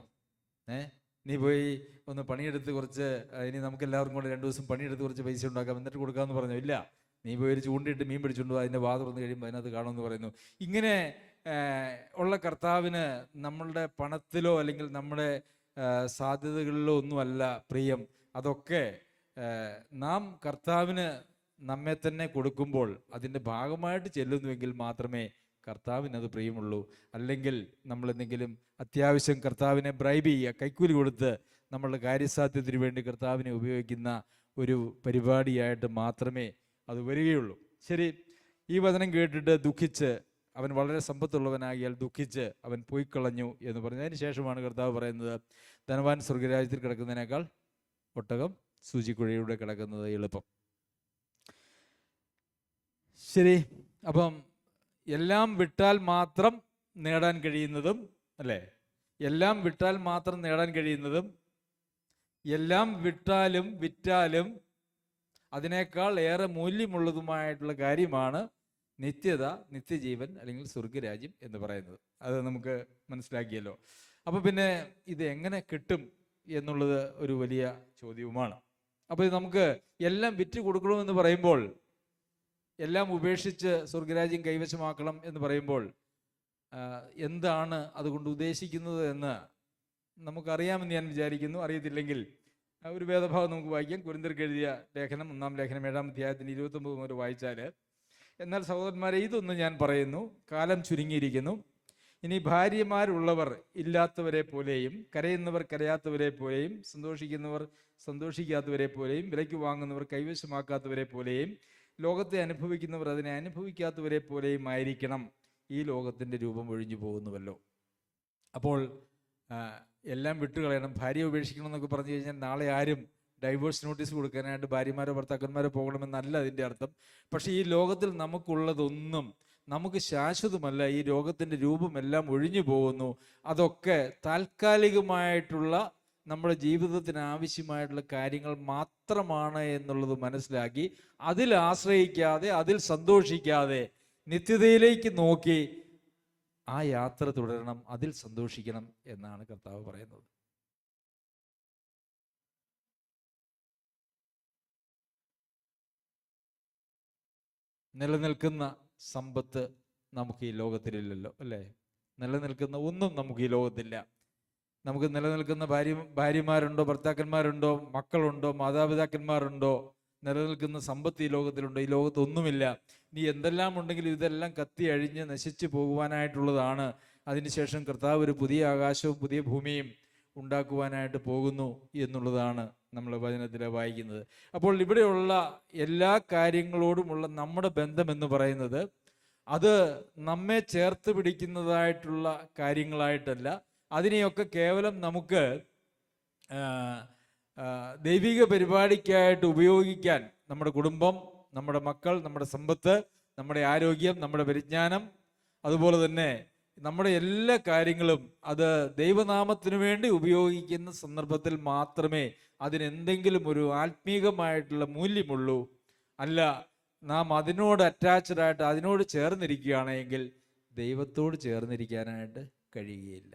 നീ പോയി ഒന്ന് പണിയെടുത്ത് കുറച്ച്, ഇനി നമുക്ക് എല്ലാവർക്കും കൂടെ 2 ദിവസം പണിയെടുത്ത് കുറച്ച് പൈസ ഉണ്ടാക്കാം, എന്നിട്ട് കൊടുക്കാമെന്ന് പറഞ്ഞോ? ഇല്ല, നീ പോയി ഒരു ചൂണ്ടിയിട്ട് മീൻ പിടിച്ചുകൊണ്ട് അതിൻ്റെ വാ തുറന്ന് കഴിയുമ്പോൾ അതിനകത്ത് കാണുമെന്ന് പറയുന്നു. ഇങ്ങനെ ഉള്ള കർത്താവിന് നമ്മളുടെ പണത്തിലോ അല്ലെങ്കിൽ നമ്മുടെ സാധ്യതകളിലോ ഒന്നുമല്ല പ്രിയം. അതൊക്കെ നാം കർത്താവിന് നമ്മെ തന്നെ കൊടുക്കുമ്പോൾ അതിൻ്റെ ഭാഗമായിട്ട് ചെല്ലുന്നുവെങ്കിൽ മാത്രമേ കർത്താവിനത് പ്രിയമുള്ളൂ. അല്ലെങ്കിൽ നമ്മൾ എന്തെങ്കിലും അത്യാവശ്യം കർത്താവിനെ ബ്രൈബ് ചെയ്യുക, കൈക്കൂലി കൊടുത്ത് നമ്മളുടെ കാര്യസാധ്യത്തിന് വേണ്ടി കർത്താവിനെ ഉപയോഗിക്കുന്ന ഒരു പരിപാടിയായിട്ട് മാത്രമേ അത് വരികയുള്ളൂ. ശരി, ഈ വചനം കേട്ടിട്ട് ദുഃഖിച്ച്, അവൻ വളരെ സമ്പത്തുള്ളവനാകിയാൽ ദുഃഖിച്ച് അവൻ പോയി കളഞ്ഞു എന്ന് പറഞ്ഞു. അതിന് ശേഷമാണ് കർത്താവ് പറയുന്നത്, ധനവാൻ സ്വർഗരാജ്യത്തിൽ കിടക്കുന്നതിനേക്കാൾ ഒട്ടകം സൂചിക്കുഴയിലൂടെ കിടക്കുന്നത് എളുപ്പം. ശരി, അപ്പം എല്ലാം വിട്ടാൽ മാത്രം നേടാൻ കഴിയുന്നതും, അല്ലേ, എല്ലാം വിട്ടാൽ മാത്രം നേടാൻ കഴിയുന്നതും, എല്ലാം വിറ്റാലും അതിനേക്കാൾ ഏറെ മൂല്യമുള്ളതുമായിട്ടുള്ള കാര്യമാണ് നിത്യത, നിത്യജീവൻ അല്ലെങ്കിൽ സ്വർഗരാജ്യം എന്ന് പറയുന്നത്. അത് നമുക്ക് മനസ്സിലാക്കിയല്ലോ. അപ്പോൾ പിന്നെ ഇത് എങ്ങനെ കിട്ടും എന്നുള്ളത് ഒരു വലിയ ചോദ്യവുമാണ്. അപ്പോൾ നമുക്ക് എല്ലാം വിറ്റ് കൊടുക്കണമെന്ന് പറയുമ്പോൾ, എല്ലാം ഉപേക്ഷിച്ച് സ്വർഗരാജ്യം കൈവശമാക്കണം എന്ന് പറയുമ്പോൾ എന്താണ് അതുകൊണ്ട് ഉദ്ദേശിക്കുന്നത് എന്ന് നമുക്കറിയാമെന്ന് ഞാൻ വിചാരിക്കുന്നു. അറിയത്തില്ലെങ്കിൽ ഒരു വേദഭാഗം നമുക്ക് വായിക്കാം. കൊരിന്ത്യർക്ക് എഴുതിയ ലേഖനം 1-ാം ലേഖനം 7-ാം അധ്യായത്തിന് 29 മുതൽ വായിച്ചാൽ, എന്നാൽ സഹോദരന്മാരെ, ഇതൊന്നും ഞാൻ പറയുന്നു, കാലം ചുരുങ്ങിയിരിക്കുന്നു. ഇനി ഭാര്യമാരുള്ളവർ ഇല്ലാത്തവരെ പോലെയും, കരയുന്നവർ കരയാത്തവരെ പോലെയും, സന്തോഷിക്കുന്നവർ സന്തോഷിക്കാത്തവരെ പോലെയും, വിലയ്ക്ക് വാങ്ങുന്നവർ കൈവശമാക്കാത്തവരെ പോലെയും, ലോകത്തെ അനുഭവിക്കുന്നവർ അതിനെ അനുഭവിക്കാത്തവരെ പോലെയും ആയിരിക്കണം. ഈ ലോകത്തിൻ്റെ രൂപം ഒഴിഞ്ഞു പോകുന്നുവല്ലോ. അപ്പോൾ എല്ലാം വിട്ടുകളയണം, ഭാര്യയെ ഉപേക്ഷിക്കണം എന്നൊക്കെ പറഞ്ഞു കഴിഞ്ഞാൽ നാളെ ആരും ഡൈവേഴ്സ് നോട്ടീസ് കൊടുക്കാനായിട്ട് ഭാര്യമാരോ ഭർത്താക്കന്മാരോ പോകണമെന്നല്ല അതിൻ്റെ അർത്ഥം. പക്ഷേ ഈ ലോകത്തിൽ നമുക്കുള്ളതൊന്നും നമുക്ക് ശാശ്വതമല്ല. ഈ ലോകത്തിൻ്റെ രൂപമെല്ലാം ഒഴിഞ്ഞു പോകുന്നു. അതൊക്കെ താൽക്കാലികമായിട്ടുള്ള നമ്മുടെ ജീവിതത്തിന് ആവശ്യമായിട്ടുള്ള കാര്യങ്ങൾ മാത്രമാണ് എന്നുള്ളത് മനസ്സിലാക്കി അതിൽ ആശ്രയിക്കാതെ, അതിൽ സന്തോഷിക്കാതെ, നിത്യതയിലേക്ക് നോക്കി ആ യാത്ര തുടരണം, അതിൽ സന്തോഷിക്കണം എന്നാണ് കർത്താവ് പറയുന്നത്. നിലനിൽക്കുന്ന സമ്പത്ത് നമുക്ക് ഈ ലോകത്തിലില്ലല്ലോ, അല്ലേ? നിലനിൽക്കുന്ന ഒന്നും നമുക്ക് ഈ ലോകത്തില്ല. നമുക്ക് നിലനിൽക്കുന്ന ഭാര്യമാരുണ്ടോ, ഭർത്താക്കന്മാരുണ്ടോ, മക്കളുണ്ടോ, മാതാപിതാക്കന്മാരുണ്ടോ? നിലനിൽക്കുന്ന സമ്പത്ത് ഈ ലോകത്തിലുണ്ടോ? ഈ ലോകത്തൊന്നുമില്ല. നീ എന്തെല്ലാം ഉണ്ടെങ്കിലും ഇതെല്ലാം കത്തി അഴിഞ്ഞ് നശിച്ചു പോകുവാനായിട്ടുള്ളതാണ്. അതിനുശേഷം കർത്താവ് ഒരു പുതിയ ആകാശവും പുതിയ ഭൂമിയും ഉണ്ടാക്കുവാനായിട്ട് പോകുന്നു എന്നുള്ളതാണ് നമ്മൾ വചനത്തിൽ വായിക്കുന്നത്. അപ്പോൾ ഇവിടെയുള്ള എല്ലാ കാര്യങ്ങളോടുമുള്ള നമ്മുടെ ബന്ധം എന്ന് പറയുന്നത് അത് നമ്മെ ചേർത്ത് പിടിക്കുന്നതായിട്ടുള്ള കാര്യങ്ങളായിട്ടല്ല. അതിനെയൊക്കെ കേവലം നമുക്ക് ദൈവിക പരിപാടിക്കായിട്ട് ഉപയോഗിക്കാൻ, നമ്മുടെ കുടുംബം, നമ്മുടെ മക്കൾ, നമ്മുടെ സമ്പത്ത്, നമ്മുടെ ആരോഗ്യം, നമ്മുടെ പരിജ്ഞാനം, അതുപോലെ തന്നെ നമ്മുടെ എല്ലാ കാര്യങ്ങളും അത് ദൈവനാമത്തിനു വേണ്ടി ഉപയോഗിക്കുന്ന സന്ദർഭത്തിൽ മാത്രമേ അതിനെന്തെങ്കിലും ഒരു ആത്മീകമായിട്ടുള്ള മൂല്യമുള്ളൂ. അല്ല, നാം അതിനോട് അറ്റാച്ച്ഡായിട്ട് അതിനോട് ചേർന്നിരിക്കുകയാണെങ്കിൽ ദൈവത്തോട് ചേർന്നിരിക്കാനായിട്ട് കഴിയുകയില്ല.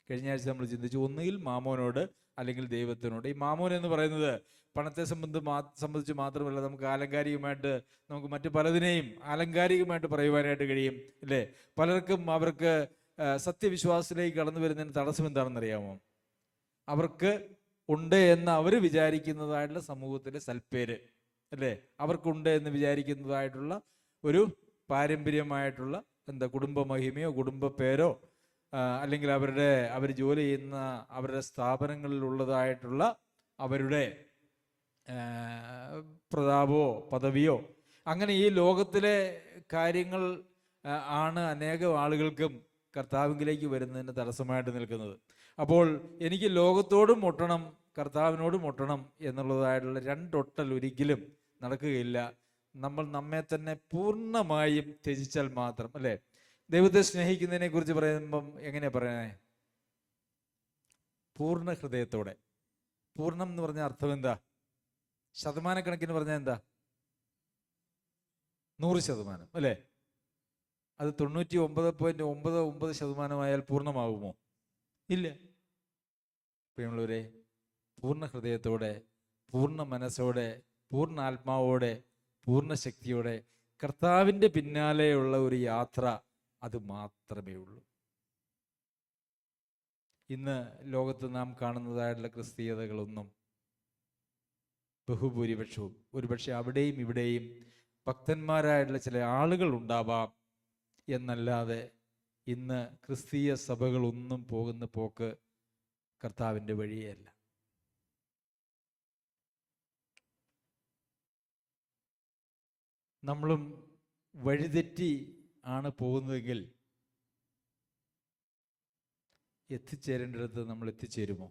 കഴിഞ്ഞ ആഴ്ച നമ്മൾ ചിന്തിച്ചു, ഒന്നുകിൽ മാമോനോട് അല്ലെങ്കിൽ ദൈവത്തിനോട്. ഈ മാമോൻ എന്ന് പറയുന്നത് പണത്തെ സംബന്ധിച്ച് മാത്രമല്ല, നമുക്ക് ആലങ്കാരികമായിട്ട് നമുക്ക് മറ്റു പലതിനെയും ആലങ്കാരികമായിട്ട് പറയുവാനായിട്ട് കഴിയും, അല്ലേ? പലർക്കും അവർക്ക് സത്യവിശ്വാസത്തിലേക്ക് കടന്നു വരുന്നതിന് തടസ്സം എന്താണെന്നറിയാമോ? അവർക്ക് ഉണ്ട് എന്ന് അവർ വിചാരിക്കുന്നതായിട്ടുള്ള സമൂഹത്തിലെ സൽപ്പേര്, അല്ലേ? അവർക്കുണ്ട് എന്ന് വിചാരിക്കുന്നതായിട്ടുള്ള ഒരു പാരമ്പര്യമായിട്ടുള്ള കുടുംബ മഹിമയോ കുടുംബ പേരോ അല്ലെങ്കിൽ അവർ ജോലി ചെയ്യുന്ന അവരുടെ സ്ഥാപനങ്ങളിലുള്ളതായിട്ടുള്ള അവരുടെ പ്രതാപമോ പദവിയോ, അങ്ങനെ ഈ ലോകത്തിലെ കാര്യങ്ങൾ ആണ് അനേകം ആളുകൾക്കും കർത്താവിലേക്ക് വരുന്നതിന് തടസ്സമായിട്ട് നിൽക്കുന്നത്. അപ്പോൾ എനിക്ക് ലോകത്തോടും ഒട്ടണം കർത്താവിനോടും ഒട്ടണം എന്നുള്ളതായിട്ടുള്ള രണ്ടൊട്ടൽ ഒരിക്കലും നടക്കുകയില്ല. നമ്മൾ നമ്മെ തന്നെ പൂർണ്ണമായും ത്യജിച്ചാൽ മാത്രം, അല്ലേ? ദൈവത്തെ സ്നേഹിക്കുന്നതിനെ കുറിച്ച് പറയുമ്പം എങ്ങനെയാ പറയണേ? പൂർണ്ണ ഹൃദയത്തോടെ. പൂർണ്ണം എന്ന് പറഞ്ഞ അർത്ഥം എന്താ? ശതമാനക്കണക്കിന് പറഞ്ഞാൽ എന്താ? 100%, അല്ലേ? അത് 99.99% പൂർണ്ണമാകുമോ? ഇല്ല. പ്രിയമുള്ളവരെ, പൂർണ്ണ ഹൃദയത്തോടെ, പൂർണ്ണ മനസ്സോടെ, പൂർണ്ണ ആത്മാവോടെ, പൂർണ്ണ ശക്തിയോടെ കർത്താവിൻ്റെ പിന്നാലെയുള്ള ഒരു യാത്ര, അത് മാത്രമേ ഉള്ളൂ. ഇന്ന് ലോകത്ത് നാം കാണുന്നതായിട്ടുള്ള ക്രിസ്തീയതകളൊന്നും ബഹുഭൂരിപക്ഷവും, ഒരുപക്ഷെ അവിടെയും ഇവിടെയും ഭക്തന്മാരായിട്ടുള്ള ചില ആളുകൾ ഉണ്ടാവാം എന്നല്ലാതെ ഇന്ന് ക്രിസ്തീയ സഭകളൊന്നും പോകുന്ന പോക്ക് കർത്താവിൻ്റെ വഴിയല്ല. നമ്മളും വഴിതെറ്റി ആണ് പോകുന്നതെങ്കിൽ എത്തിച്ചേരേണ്ടിടത്ത് നമ്മൾ എത്തിച്ചേരുമോ?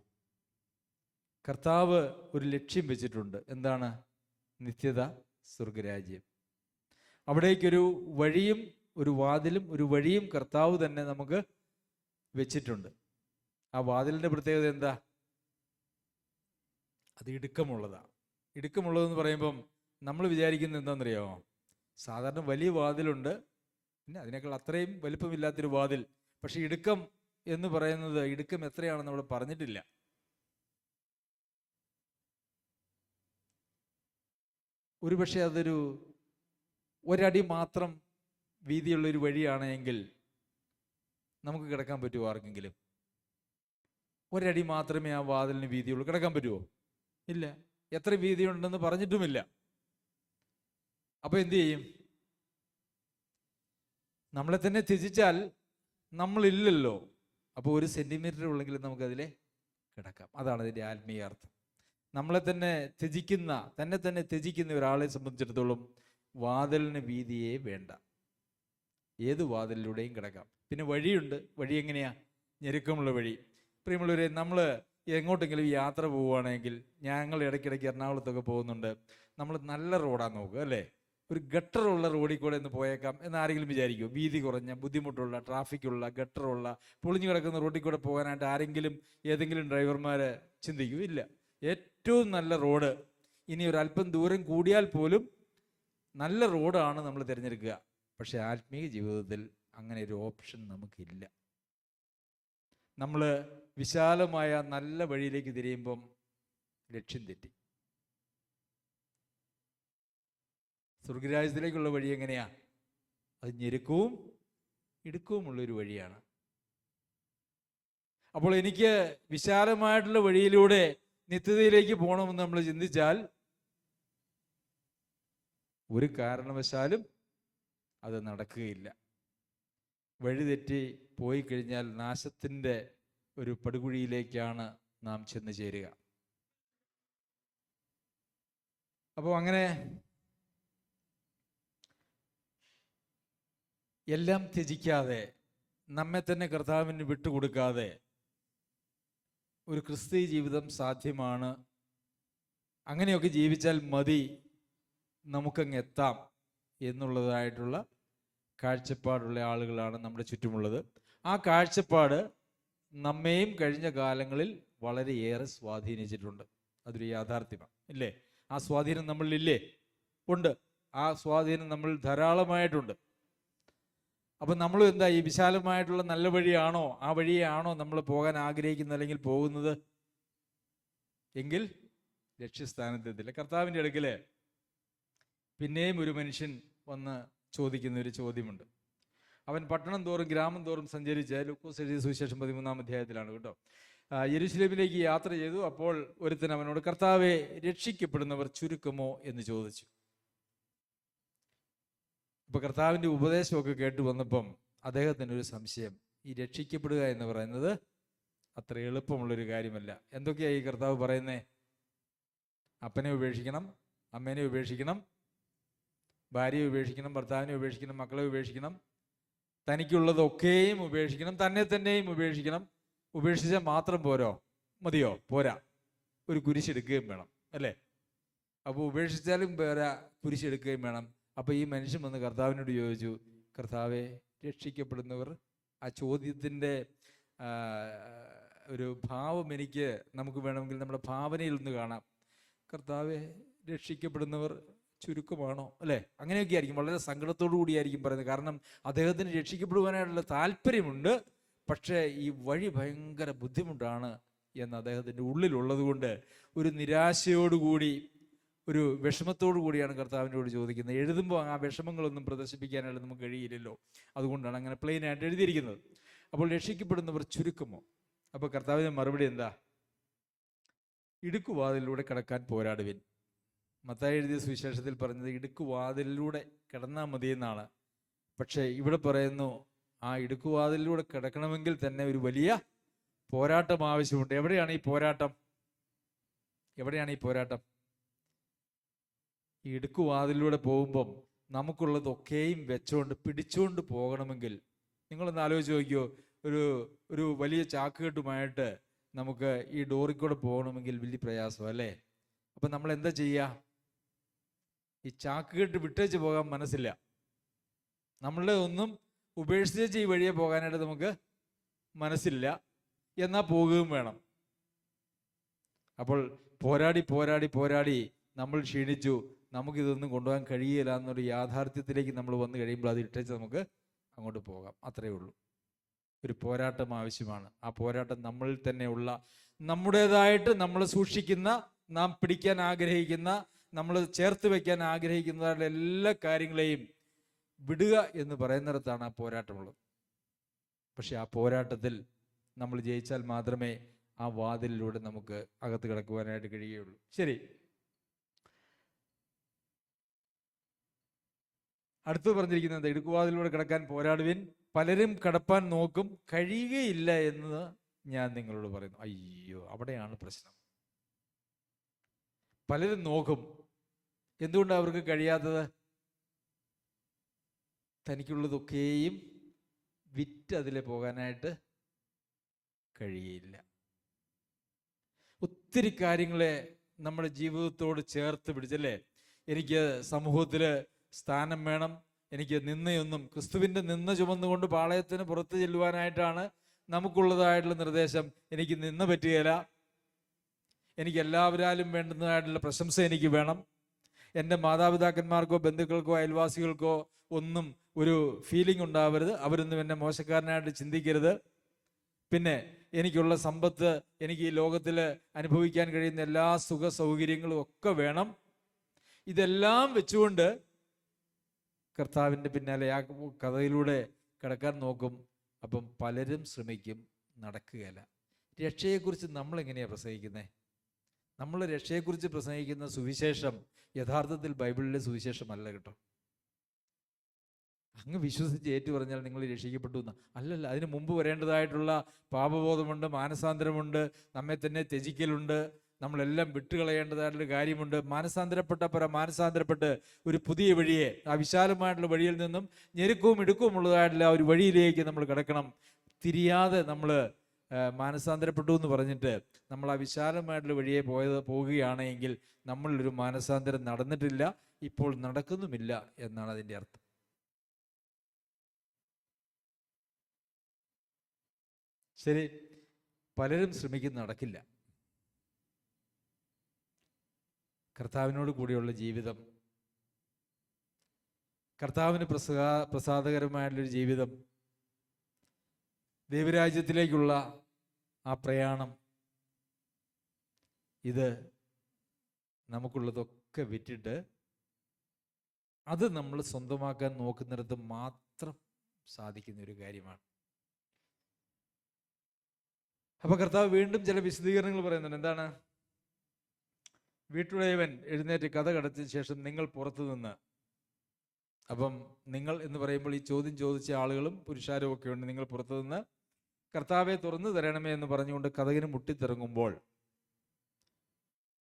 കർത്താവ് ഒരു ലക്ഷ്യം വെച്ചിട്ടുണ്ട്. എന്താണ്? നിത്യത, സ്വർഗരാജ്യം. അവിടേക്കൊരു വഴിയും ഒരു വഴിയും കർത്താവ് തന്നെ നമുക്ക് വെച്ചിട്ടുണ്ട്. ആ വാതിലിൻ്റെ പ്രത്യേകത എന്താ? അത് ഇടുക്കമുള്ളതാണ്. ഇടുക്കമുള്ളതെന്ന് പറയുമ്പം നമ്മൾ വിചാരിക്കുന്നത് എന്താണെന്നറിയാമോ? സാധാരണ വലിയ വാതിലുണ്ട്, പിന്നെ അതിനേക്കാൾ അത്രയും വലിപ്പമില്ലാത്തൊരു വാതിൽ. പക്ഷെ ഇടുക്കം എന്ന് പറയുന്നത്, ഇടുക്കം എത്രയാണെന്ന് നമ്മൾ പറഞ്ഞിട്ടില്ല. ഒരുപക്ഷെ അതൊരു ഒരടി മാത്രം വീതിയുള്ളൊരു വഴിയാണെങ്കിൽ നമുക്ക് കിടക്കാൻ പറ്റുമോ? ആർക്കെങ്കിലും ഒരടി മാത്രമേ ആ വാതിലിന് വീതിയുള്ളൂ. കിടക്കാൻ പറ്റുമോ? ഇല്ല. എത്ര വീതിയുണ്ടെന്ന് പറഞ്ഞിട്ടുമില്ല. അപ്പൊ എന്തു ചെയ്യും? നമ്മളെ തന്നെ ത്യജിച്ചാൽ നമ്മളില്ലല്ലോ. അപ്പോൾ 1 സെന്റിമീറ്റർ ഉള്ളെങ്കിലും നമുക്കതിലെ കിടക്കാം. അതാണ് അതിൻ്റെ ആത്മീയ അർത്ഥം. നമ്മളെ തന്നെ ത്യജിക്കുന്ന ഒരാളെ സംബന്ധിച്ചിടത്തോളം വാതിലിന് വീതിയേ വേണ്ട. ഏത് വാതിലിലൂടെയും കിടക്കാം. പിന്നെ വഴിയുണ്ട്. വഴി എങ്ങനെയാ? ഞെരുക്കമുള്ള വഴി. പ്രിയമുള്ളവരെ, നമ്മൾ എങ്ങോട്ടെങ്കിലും യാത്ര പോവുകയാണെങ്കിൽ, ഞങ്ങൾ ഇടയ്ക്കിടയ്ക്ക് എറണാകുളത്തൊക്കെ പോകുന്നുണ്ട്, നമ്മൾ നല്ല റോഡാണ് നോക്കുക, അല്ലേ? ഒരു ഗട്ടറുള്ള റോഡിൽ കൂടെ ഒന്ന് പോയേക്കാം എന്ന് ആരെങ്കിലും വിചാരിക്കുമോ? വീതി കുറഞ്ഞ, ബുദ്ധിമുട്ടുള്ള, ട്രാഫിക്കുള്ള, ഗട്ടറുള്ള, പൊളിഞ്ഞു കിടക്കുന്ന റോഡിൽ കൂടെ പോകാനായിട്ട് ഏതെങ്കിലും ഡ്രൈവർമാർ ചിന്തിക്കൂ? ഇല്ല. ഏറ്റവും നല്ല റോഡ്, ഇനി ഒരു അല്പം ദൂരം കൂടിയാൽ പോലും നല്ല റോഡാണ് നമ്മൾ തിരഞ്ഞെടുക്കുക. പക്ഷെ ആത്മീയ ജീവിതത്തിൽ അങ്ങനെ ഒരു ഓപ്ഷൻ നമുക്കില്ല. നമ്മൾ വിശാലമായ നല്ല വഴിയിലേക്ക് തിരിയുമ്പം ലക്ഷ്യം തെറ്റി. സ്വർഗരാജ്യത്തിലേക്കുള്ള വഴി എങ്ങനെയാ? അത് ഞെരുക്കവും ഇടുക്കവുമുള്ളൊരു വഴിയാണ്. അപ്പോൾ എനിക്ക് വിശാലമായിട്ടുള്ള വഴിയിലൂടെ നിത്യതയിലേക്ക് പോകണമെന്ന് നമ്മൾ ചിന്തിച്ചാൽ ഒരു കാരണവശാലും അത് നടക്കുകയില്ല. വഴിതെറ്റി പോയി കഴിഞ്ഞാൽ നാശത്തിൻ്റെ ഒരു പടുകുഴിയിലേക്കാണ് നാം ചെന്ന് ചേരുക. അപ്പോൾ അങ്ങനെ എല്ലാം ത്യജിക്കാതെ, നമ്മെ തന്നെ കർത്താവിന് വിട്ടുകൊടുക്കാതെ ഒരു ക്രിസ്തീയ ജീവിതം സാധ്യമാണ്. അങ്ങനെയൊക്കെ ജീവിച്ചാൽ മതി, നമുക്കങ്ങ് എത്താം എന്നുള്ളതായിട്ടുള്ള കാഴ്ചപ്പാടുള്ള ആളുകളാണ് നമ്മുടെ ചുറ്റുമുള്ളത്. ആ കാഴ്ചപ്പാട് നമ്മെയും കഴിഞ്ഞ കാലങ്ങളിൽ വളരെയേറെ സ്വാധീനിച്ചിട്ടുണ്ട്. അതൊരു യാഥാർത്ഥ്യമാണ്, ഇല്ലേ? ആ സ്വാധീനം നമ്മളിലില്ലേ? ഉണ്ട്. ആ സ്വാധീനം നമ്മൾ ധാരാളമായിട്ടുണ്ട്. അപ്പം നമ്മളും എന്താ, ഈ വിശാലമായിട്ടുള്ള നല്ല വഴിയാണോ, ആ വഴിയാണോ നമ്മൾ പോകാൻ ആഗ്രഹിക്കുന്നത്, അല്ലെങ്കിൽ പോകുന്നത്? എങ്കിൽ ലക്ഷ്യസ്ഥാനത്തെത്തില്ല. കർത്താവിൻ്റെ അടുക്കൽ പിന്നെയും ഒരു മനുഷ്യൻ വന്ന് ചോദിക്കുന്ന ഒരു ചോദ്യമുണ്ട്. അവൻ പട്ടണം തോറും ഗ്രാമം തോറും സഞ്ചരിച്ച്, ലൂക്കോസ് എഴുതിയ സുവിശേഷം 13-ാം അധ്യായത്തിലാണ് കേട്ടോ, യെരൂശലേമിലേക്ക് യാത്ര ചെയ്തു. അപ്പോൾ ഒരുത്തൻ അവനോട്, കർത്താവെ, രക്ഷിക്കപ്പെടുന്നവർ ചുരുക്കമോ എന്ന് ചോദിച്ചു. ഇപ്പൊ കർത്താവിൻ്റെ ഉപദേശമൊക്കെ കേട്ടു വന്നപ്പം അദ്ദേഹത്തിന് ഒരു സംശയം. ഈ രക്ഷിക്കപ്പെടുക എന്ന് പറയുന്നത് അത്ര എളുപ്പമുള്ളൊരു കാര്യമല്ല. എന്തൊക്കെയായി കർത്താവ് പറയുന്നേ? അപ്പനെ ഉപേക്ഷിക്കണം, അമ്മേനെ ഉപേക്ഷിക്കണം, ഭാര്യയെ ഉപേക്ഷിക്കണം, ഭർത്താവിനെ ഉപേക്ഷിക്കണം, മക്കളെ ഉപേക്ഷിക്കണം, തനിക്കുള്ളതൊക്കെയും ഉപേക്ഷിക്കണം, തന്നെയും ഉപേക്ഷിക്കണം. ഉപേക്ഷിച്ചാൽ മാത്രം മതിയോ? പോരാ, ഒരു കുരിശെടുക്കുകയും വേണം, അല്ലേ? അപ്പോൾ ഉപേക്ഷിച്ചാലും പോരാ, കുരിശെടുക്കുകയും വേണം. അപ്പോൾ ഈ മനുഷ്യൻ വന്ന് കർത്താവിനോട് ചോദിച്ചു, കർത്താവെ, രക്ഷിക്കപ്പെടുന്നവർ? ആ ചോദ്യത്തിൻ്റെ ഒരു ഭാവം നമുക്ക് വേണമെങ്കിൽ നമ്മുടെ ഭാവനയിൽ ഒന്ന് കാണാം. കർത്താവെ, രക്ഷിക്കപ്പെടുന്നവർ ചുരുക്കമാണോ, അല്ലേ? അങ്ങനെയൊക്കെ ആയിരിക്കും, വളരെ സങ്കടത്തോടു കൂടിയായിരിക്കും പറയുന്നത്. കാരണം അദ്ദേഹത്തിന് രക്ഷിക്കപ്പെടുവാനായിട്ടുള്ള താല്പര്യമുണ്ട്, പക്ഷേ ഈ വഴി ഭയങ്കര ബുദ്ധിമുട്ടാണ് എന്ന് അദ്ദേഹത്തിൻ്റെ ഉള്ളിലുള്ളത് കൊണ്ട് ഒരു നിരാശയോടുകൂടി, ഒരു വിഷമത്തോടു കൂടിയാണ് കർത്താവിനോട് ചോദിക്കുന്നത്. എഴുതുമ്പോൾ ആ വിഷമങ്ങളൊന്നും പ്രദർശിപ്പിക്കാനായിട്ട് നമുക്ക് കഴിയില്ലല്ലോ, അതുകൊണ്ടാണ് അങ്ങനെ പ്ലെയിനായിട്ട് എഴുതിയിരിക്കുന്നത്. അപ്പോൾ രക്ഷിക്കപ്പെടുന്നവർ ചുരുക്കമോ? അപ്പോൾ കർത്താവിൻ്റെ മറുപടി എന്താ? ഇടുക്കുവാതിലൂടെ കടക്കാൻ പോരാടുവിൻ. മത്തായി എഴുതിയ സുവിശേഷത്തിൽ പറഞ്ഞത് ഇടുക്കുവാതിലൂടെ കിടന്നാൽ മതി എന്നാണ്. പക്ഷേ ഇവിടെ പറയുന്നു ആ ഇടുക്കുവാതിലൂടെ കിടക്കണമെങ്കിൽ തന്നെ ഒരു വലിയ പോരാട്ടം ആവശ്യമുണ്ട്. എവിടെയാണ് ഈ പോരാട്ടം? എവിടെയാണ് ഈ പോരാട്ടം? ഈ ഇടുക്കുവാതിലൂടെ പോകുമ്പം നമുക്കുള്ളതൊക്കെയും വെച്ചുകൊണ്ട് പിടിച്ചുകൊണ്ട് പോകണമെങ്കിൽ, നിങ്ങളൊന്ന് ആലോചിച്ച് നോക്കിയോ, ഒരു വലിയ ചാക്കുകെട്ടുമായിട്ട് നമുക്ക് ഈ ഡോറിൽ കൂടെ പോകണമെങ്കിൽ വലിയ പ്രയാസം, അല്ലേ? അപ്പം നമ്മൾ എന്താ ചെയ്യുക? ഈ ചാക്കുകെട്ട് വിട്ടേച്ച് പോകാൻ മനസ്സില്ല, നമ്മളുടെ ഒന്നും ഉപേക്ഷിച്ച് ഈ വഴിയെ പോകാനായിട്ട് നമുക്ക് മനസ്സില്ല, എന്നാൽ പോകുകയും വേണം. അപ്പോൾ പോരാടി പോരാടി പോരാടി നമ്മൾ ക്ഷീണിച്ചു, നമുക്കിതൊന്നും കൊണ്ടുപോകാൻ കഴിയില്ല എന്നൊരു യാഥാർത്ഥ്യത്തിലേക്ക് നമ്മൾ വന്നു കഴിയുമ്പോൾ അത് ഇട്ടേച്ച് നമുക്ക് അങ്ങോട്ട് പോകാം. അത്രയേ ഉള്ളൂ. ഒരു പോരാട്ടം ആവശ്യമാണ്. ആ പോരാട്ടം നമ്മളിൽ തന്നെയുള്ള, നമ്മുടേതായിട്ട് നമ്മൾ സൂക്ഷിക്കുന്ന, നാം പിടിക്കാൻ ആഗ്രഹിക്കുന്ന, നമ്മൾ ചേർത്ത് വയ്ക്കാൻ ആഗ്രഹിക്കുന്നതായിട്ടുള്ള എല്ലാ കാര്യങ്ങളെയും വിടുക എന്ന് പറയുന്നിടത്താണ് ആ പോരാട്ടമുള്ളത്. പക്ഷെ ആ പോരാട്ടത്തിൽ നമ്മൾ ജയിച്ചാൽ മാത്രമേ ആ വാതിലിലൂടെ നമുക്ക് അകത്ത് കിടക്കുവാനായിട്ട് കഴിയുകയുള്ളൂ. ശരി, അടുത്ത് പറഞ്ഞിരിക്കുന്നത് ഇടുക്കുവാതിലൂടെ കിടക്കാൻ പോരാടുവിൻ, പലരും കടപ്പാൻ നോക്കും, കഴിയുകയില്ല എന്ന് ഞാൻ നിങ്ങളോട് പറയുന്നു. അയ്യോ, അവിടെയാണ് പ്രശ്നം. പലരും നോക്കും. എന്തുകൊണ്ടാണ് അവർക്ക് കഴിയാത്തത്? തനിക്കുള്ളതൊക്കെയും വിറ്റ് അതിലെ പോകാനായിട്ട് കഴിയില്ല. ഒത്തിരി കാര്യങ്ങളെ നമ്മുടെ ജീവിതത്തോട് ചേർത്ത് പിടിച്ചല്ലേ, എനിക്ക് സമൂഹത്തിൽ സ്ഥാനം വേണം, എനിക്ക് നിന്നയൊന്നും, ക്രിസ്തുവിൻ്റെ നിന്ന ചുമന്നുകൊണ്ട് പാളയത്തിന് പുറത്ത് ചെല്ലുവാനായിട്ടാണ് നമുക്കുള്ളതായിട്ടുള്ള നിർദ്ദേശം. എനിക്ക് നിന്ന പറ്റുകയില്ല, എനിക്ക് എല്ലാവരാലും വേണ്ടുന്നതായിട്ടുള്ള പ്രശംസ എനിക്ക് വേണം, എൻ്റെ മാതാപിതാക്കന്മാർക്കോ ബന്ധുക്കൾക്കോ അയൽവാസികൾക്കോ ഒന്നും ഒരു ഫീലിംഗ് ഉണ്ടാവരുത്, അവരൊന്നും എന്നെ മോശക്കാരനായിട്ട് ചിന്തിക്കരുത്, പിന്നെ എനിക്കുള്ള സമ്പത്ത്, എനിക്ക് ഈ ലോകത്തിൽ അനുഭവിക്കാൻ കഴിയുന്ന എല്ലാ സുഖ സൗകര്യങ്ങളും ഒക്കെ വേണം. ഇതെല്ലാം വെച്ചുകൊണ്ട് കർത്താവിൻ്റെ പിന്നാലെ ആ കഥയിലൂടെ കിടക്കാൻ നോക്കും. അപ്പം പലരും ശ്രമിക്കും, നടക്കുകയില്ല. രക്ഷയെക്കുറിച്ച് നമ്മളെങ്ങനെയാണ് പ്രസംഗിക്കുന്നത്? നമ്മൾ രക്ഷയെക്കുറിച്ച് പ്രസംഗിക്കുന്ന സുവിശേഷം യഥാർത്ഥത്തിൽ ബൈബിളിലെ സുവിശേഷമല്ല കേട്ടോ. അങ്ങ് വിശ്വസിച്ച് ഏറ്റു പറഞ്ഞാൽ നിങ്ങൾ രക്ഷിക്കപ്പെട്ടു എന്ന് അല്ലല്ല. അതിന് മുമ്പ് വരേണ്ടതായിട്ടുള്ള പാപബോധമുണ്ട്, മാനസാന്തരമുണ്ട്, നമ്മെ തന്നെ ത്യജിക്കലുണ്ട്, നമ്മളെല്ലാം വിട്ടുകളയേണ്ടതായിട്ടുള്ള കാര്യമുണ്ട്. മാനസാന്തരപ്പെട്ട് ഒരു പുതിയ വഴിയെ, ആ വിശാലമായിട്ടുള്ള വഴിയിൽ നിന്നും ഞെരുക്കവും ഇടുക്കവും ഉള്ളതായിട്ടുള്ള ഒരു വഴിയിലേക്ക് നമ്മൾ കിടക്കണം. തിരിയാതെ നമ്മൾ മാനസാന്തരപ്പെട്ടു എന്ന് പറഞ്ഞിട്ട് നമ്മൾ ആ വിശാലമായിട്ടുള്ള വഴിയെ പോവുകയാണെങ്കിൽ നമ്മളൊരു മാനസാന്തരം നടന്നിട്ടില്ല, ഇപ്പോൾ നടക്കുന്നുമില്ല എന്നാണ് അതിൻ്റെ അർത്ഥം. ശരി, പലരും ശ്രമിക്കുന്ന നടക്കില്ല. കർത്താവിനോട് കൂടിയുള്ള ജീവിതം, കർത്താവിന് പ്രസാദകരമായിട്ടുള്ളൊരു ജീവിതം, ദൈവരാജ്യത്തിലേക്കുള്ള ആ പ്രയാണം, ഇത് നമുക്കുള്ളതൊക്കെ വിറ്റിട്ട് അത് നമ്മൾ സ്വന്തമാക്കാൻ നോക്കുന്നിടത്ത് മാത്രം സാധിക്കുന്ന ഒരു കാര്യമാണ്. അപ്പൊ കർത്താവ് വീണ്ടും ചില വിശദീകരണങ്ങൾ പറയുന്നുണ്ട്. എന്താണ്? വീട്ടുടയവൻ എഴുന്നേറ്റ് കഥ കടച്ചതിന് ശേഷം നിങ്ങൾ പുറത്തു നിന്ന്, അപ്പം നിങ്ങൾ എന്ന് പറയുമ്പോൾ ഈ ചോദ്യം ചോദിച്ച ആളുകളും പുരുഷാരും ഒക്കെ ഉണ്ട്. നിങ്ങൾ പുറത്തു നിന്ന് കർത്താവെ തുറന്നു തരണമേ എന്ന് പറഞ്ഞുകൊണ്ട് കതകിന് മുട്ടിത്തിറങ്ങുമ്പോൾ,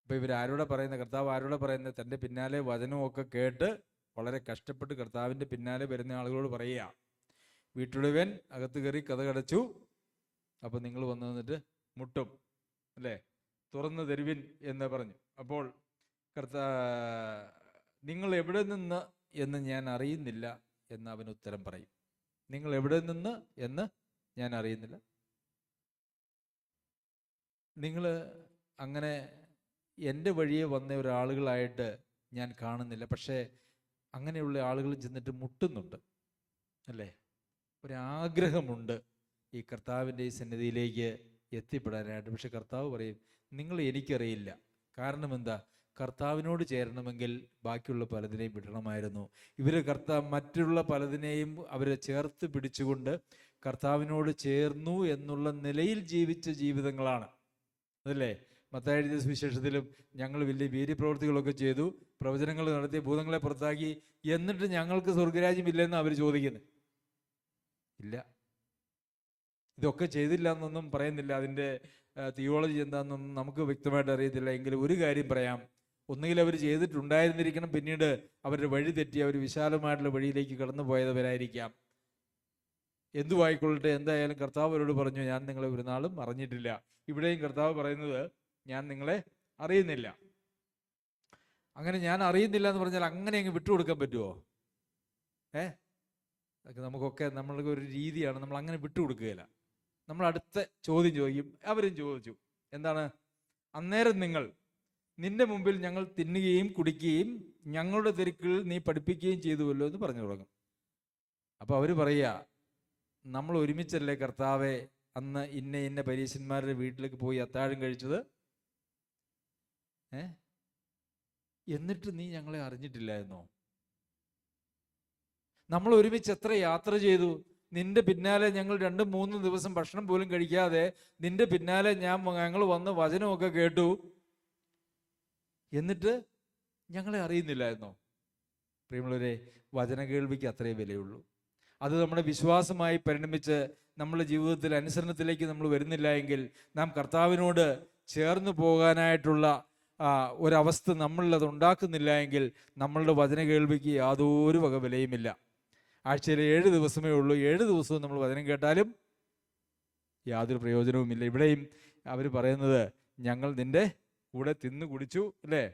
ഇപ്പൊ ഇവരാരോടെ പറയുന്നത്? കർത്താവ് ആരോടെ പറയുന്നത്? തൻ്റെ പിന്നാലെ വചനമൊക്കെ കേട്ട് വളരെ കഷ്ടപ്പെട്ട് കർത്താവിൻ്റെ പിന്നാലെ വരുന്ന ആളുകളോട് പറയുക, വീട്ടുടയവൻ അകത്ത് കയറി കഥ കടച്ചു, അപ്പം നിങ്ങൾ വന്നു നിന്നിട്ട് മുട്ടും, അല്ലേ? തുറന്നു തരുവിൻ എന്ന് പറഞ്ഞു. അപ്പോൾ നിങ്ങൾ എവിടെ നിന്ന് എന്ന് ഞാൻ അറിയുന്നില്ല എന്ന് അവൻ ഉത്തരം പറയും. നിങ്ങൾ എവിടെ നിന്ന് എന്ന് ഞാൻ അറിയുന്നില്ല. നിങ്ങൾ അങ്ങനെ എൻ്റെ വഴിയെ വന്ന ഒരാളുകളായിട്ട് ഞാൻ കാണുന്നില്ല. പക്ഷേ അങ്ങനെയുള്ള ആളുകൾ ചെന്നിട്ട് മുട്ടുന്നുണ്ട്, അല്ലേ? ഒരാഗ്രഹമുണ്ട് ഈ കർത്താവിൻ്റെ ഈ സന്നിധിയിലേക്ക് എത്തിപ്പെടാനായിട്ട്. പക്ഷെ കർത്താവ് പറയും, നിങ്ങൾ എനിക്കറിയില്ല. കാരണം എന്താ? കർത്താവിനോട് ചേരണമെങ്കിൽ ബാക്കിയുള്ള പലതിനെയും വിടണമായിരുന്നു. ഇവർ മറ്റുള്ള പലതിനെയും അവരെ ചേർത്ത് പിടിച്ചുകൊണ്ട് കർത്താവിനോട് ചേർന്നു എന്നുള്ള നിലയിൽ ജീവിച്ച ജീവിതങ്ങളാണ്, അതല്ലേ? മത്തായി എഴുതിയ സുവിശേഷത്തിലും ഞങ്ങൾ വലിയ വീര്യപ്രവൃത്തികളൊക്കെ ചെയ്തു, പ്രവചനങ്ങൾ നടത്തി, ഭൂതങ്ങളെ പുറത്താക്കി, എന്നിട്ട് ഞങ്ങൾക്ക് സ്വർഗരാജ്യം ഇല്ലെന്ന് അവർ ചോദിക്കുന്നത്. ഇല്ല, ഇതൊക്കെ ചെയ്തില്ല എന്നൊന്നും പറയുന്നില്ല. അതിൻ്റെ തിയോളജി എന്താണെന്നൊന്നും നമുക്ക് വ്യക്തമായിട്ട് അറിയത്തില്ല. എങ്കിലും ഒരു കാര്യം പറയാം, ഒന്നുകിൽ അവർ ചെയ്തിട്ടുണ്ടായിരുന്നിരിക്കണം, പിന്നീട് അവരുടെ വഴി തെറ്റി അവർ വിശാലമായിട്ടുള്ള വഴിയിലേക്ക് കടന്നു പോയവരായിരിക്കാം. എന്തുവായിക്കൊള്ളട്ടെ, എന്തായാലും കർത്താവ് അവരോട് പറഞ്ഞു, ഞാൻ നിങ്ങളെ ഒരു നാളും അറിഞ്ഞിട്ടില്ല. ഇവിടെയും കർത്താവ് പറയുന്നത്, ഞാൻ നിങ്ങളെ അറിയുന്നില്ല. അങ്ങനെ ഞാൻ അറിയുന്നില്ല എന്ന് പറഞ്ഞാൽ അങ്ങനെ അങ്ങ് വിട്ടുകൊടുക്കാൻ പറ്റുമോ? അതൊക്കെ നമുക്കൊക്കെ നമ്മൾക്ക് ഒരു രീതിയാണ്, നമ്മൾ അങ്ങനെ വിട്ടുകൊടുക്കുകയില്ല. നമ്മൾ അടുത്ത ചോദ്യം ചോദിക്കും. അവരും ചോദിച്ചു, എന്താണ്? അന്നേരം നിന്റെ മുമ്പിൽ ഞങ്ങൾ തിന്നുകയും കുടിക്കുകയും ഞങ്ങളുടെ തെരുക്കളിൽ നീ പഠിപ്പിക്കുകയും ചെയ്തുവല്ലോ എന്ന് പറഞ്ഞു തുടങ്ങും. അപ്പോൾ അവർ പറയുക, നമ്മൾ ഒരുമിച്ചല്ലേ കർത്താവെ അന്ന് ഇന്ന പരീശന്മാരുടെ വീട്ടിലേക്ക് പോയി അത്താഴം കഴിച്ചത്, എന്നിട്ട് നീ ഞങ്ങളെ അറിഞ്ഞിട്ടില്ലായിരുന്നോ? നമ്മൾ ഒരുമിച്ച് എത്ര യാത്ര ചെയ്തു, നിന്റെ പിന്നാലെ ഞങ്ങൾ 2-3 ദിവസം ഭക്ഷണം പോലും കഴിക്കാതെ നിന്റെ പിന്നാലെ ഞങ്ങൾ വന്ന് വചനമൊക്കെ കേട്ടു, എന്നിട്ട് ഞങ്ങളെ അറിയുന്നില്ലായിരുന്നോ? പ്രിയമുള്ളവരെ, വചന കേൾവിക്ക് അത്രേ വിലയുള്ളൂ. അത് നമ്മുടെ വിശ്വാസമായി പരിണമിച്ച് നമ്മുടെ ജീവിതത്തിൽ അനുസരണത്തിലേക്ക് നമ്മൾ വരുന്നില്ല എങ്കിൽ, നാം കർത്താവിനോട് ചേർന്ന് പോകാനായിട്ടുള്ള ഒരവസ്ഥ നമ്മളിലത് ഉണ്ടാക്കുന്നില്ല എങ്കിൽ, നമ്മളുടെ വചന കേൾവിക്ക് യാതൊരു വക വിലയുമില്ല. ആഴ്ചയിൽ 7 ദിവസമേ ഉള്ളൂ. 7 ദിവസവും നമ്മൾ വചനം കേട്ടാലും യാതൊരു പ്രയോജനവുമില്ല. ഇവിടെയും അവർ പറയുന്നത്, ഞങ്ങൾ നിന്റെ കൂടെ തിന്നു കുടിച്ചു, അല്ലേ?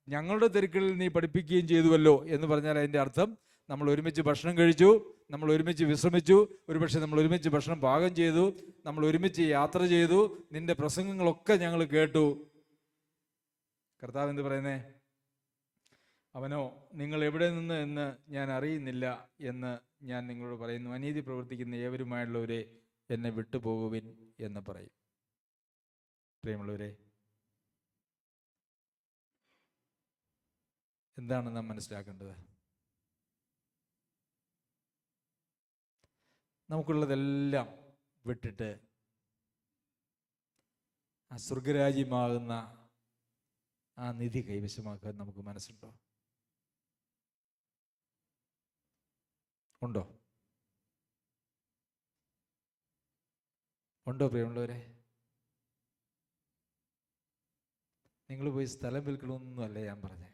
ഞങ്ങളുടെ തെരുക്കളിൽ നീ പഠിപ്പിക്കുകയും ചെയ്തുവല്ലോ എന്ന് പറഞ്ഞാൽ അതിൻ്റെ അർത്ഥം, നമ്മൾ ഒരുമിച്ച് ഭക്ഷണം കഴിച്ചു, നമ്മൾ ഒരുമിച്ച് വിശ്രമിച്ചു, ഒരുപക്ഷെ നമ്മൾ ഒരുമിച്ച് ഭക്ഷണം പാകം ചെയ്തു, നമ്മൾ ഒരുമിച്ച് യാത്ര ചെയ്തു, നിന്റെ പ്രസംഗങ്ങളൊക്കെ ഞങ്ങൾ കേട്ടു. കർത്താവ് എന്ത് പറയുന്നേ? അവനോ, നിങ്ങൾ എവിടെ നിന്ന് എന്ന് ഞാൻ അറിയുന്നില്ല എന്ന് ഞാൻ നിങ്ങളോട് പറയുന്നു. അനീതി പ്രവർത്തിക്കുന്ന ഏവരുമായുള്ളവരെ എന്നെ വിട്ടുപോകുവിൻ എന്ന് പറയും. പ്രിയമുള്ളവരെ, എന്താണ് നാം മനസ്സിലാക്കേണ്ടത്? നമുക്കുള്ളതെല്ലാം വിട്ടിട്ട് ആ സ്വർഗരാജ്യമാകുന്ന ആ നിധി കൈവശമാക്കാൻ നമുക്ക് മനസ്സുണ്ടോ? ഉണ്ടോ പ്രിയമുള്ളവരെ? നിങ്ങൾ പോയി സ്ഥലം വിൽക്കണമെന്നൊന്നുമല്ല ഞാൻ പറഞ്ഞേ.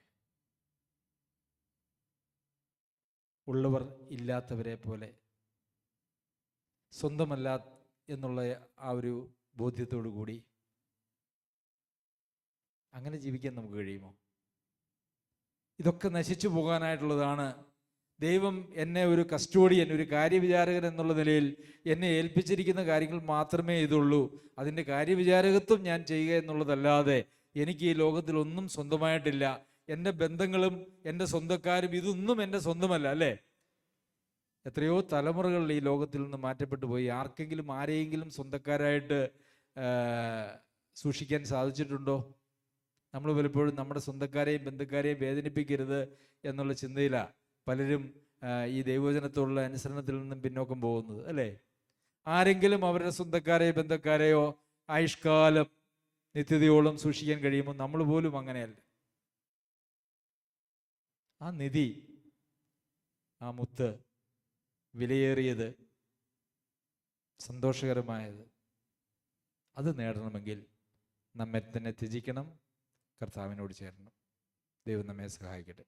ഉള്ളവർ ഇല്ലാത്തവരെ പോലെ, സ്വന്തമല്ല എന്നുള്ള ആ ഒരു ബോധ്യത്തോടു കൂടി അങ്ങനെ ജീവിക്കാൻ നമുക്ക് കഴിയുമോ? ഇതൊക്കെ നശിച്ചു പോകാനായിട്ടുള്ളതാണ്. ദൈവം എന്നെ ഒരു കസ്റ്റോഡിയൻ, ഒരു കാര്യവിചാരകൻ എന്നുള്ള നിലയിൽ എന്നെ ഏൽപ്പിച്ചിരിക്കുന്ന കാര്യങ്ങൾ മാത്രമേ ഇതുള്ളൂ. അതിൻ്റെ കാര്യവിചാരകത്വം ഞാൻ ചെയ്യുക എന്നുള്ളതല്ലാതെ എനിക്ക് ഈ ലോകത്തിൽ ഒന്നും സ്വന്തമായിട്ടില്ല. എൻ്റെ ബന്ധങ്ങളും എൻ്റെ സ്വന്തക്കാരും ഇതൊന്നും എൻ്റെ സ്വന്തമല്ല, അല്ലേ? എത്രയോ തലമുറകൾ ഈ ലോകത്തിൽ നിന്ന് മാറ്റപ്പെട്ടു പോയി. ആരെയെങ്കിലും സ്വന്തക്കാരായിട്ട് സൂക്ഷിക്കാൻ സാധിച്ചിട്ടുണ്ടോ? നമ്മൾ പലപ്പോഴും നമ്മുടെ സ്വന്തക്കാരെയും ബന്ധുക്കാരെയും വേദനിപ്പിക്കരുത് എന്നുള്ള ചിന്തയിലാണ് പലരും ഈ ദൈവവചനത്തോടുള്ള അനുസരണത്തിൽ നിന്നും പിന്നോക്കം പോകുന്നത്, അല്ലേ? ആരെങ്കിലും അവരുടെ സ്വന്തക്കാരെയോ ബന്ധക്കാരെയോ ആയുഷ്കാലം നിത്യതയോളം സൂക്ഷിക്കാൻ കഴിയുമോ? നമ്മൾ പോലും അങ്ങനെയല്ല. ആ നിധി, ആ മുത്ത്, വിലയേറിയത്, സന്തോഷകരമായത്, അത് നേടണമെങ്കിൽ നമ്മെ തന്നെ ത്യജിക്കണം, കർത്താവിനോട് ചേരണം. ദൈവം നമ്മെ സഹായിക്കട്ടെ.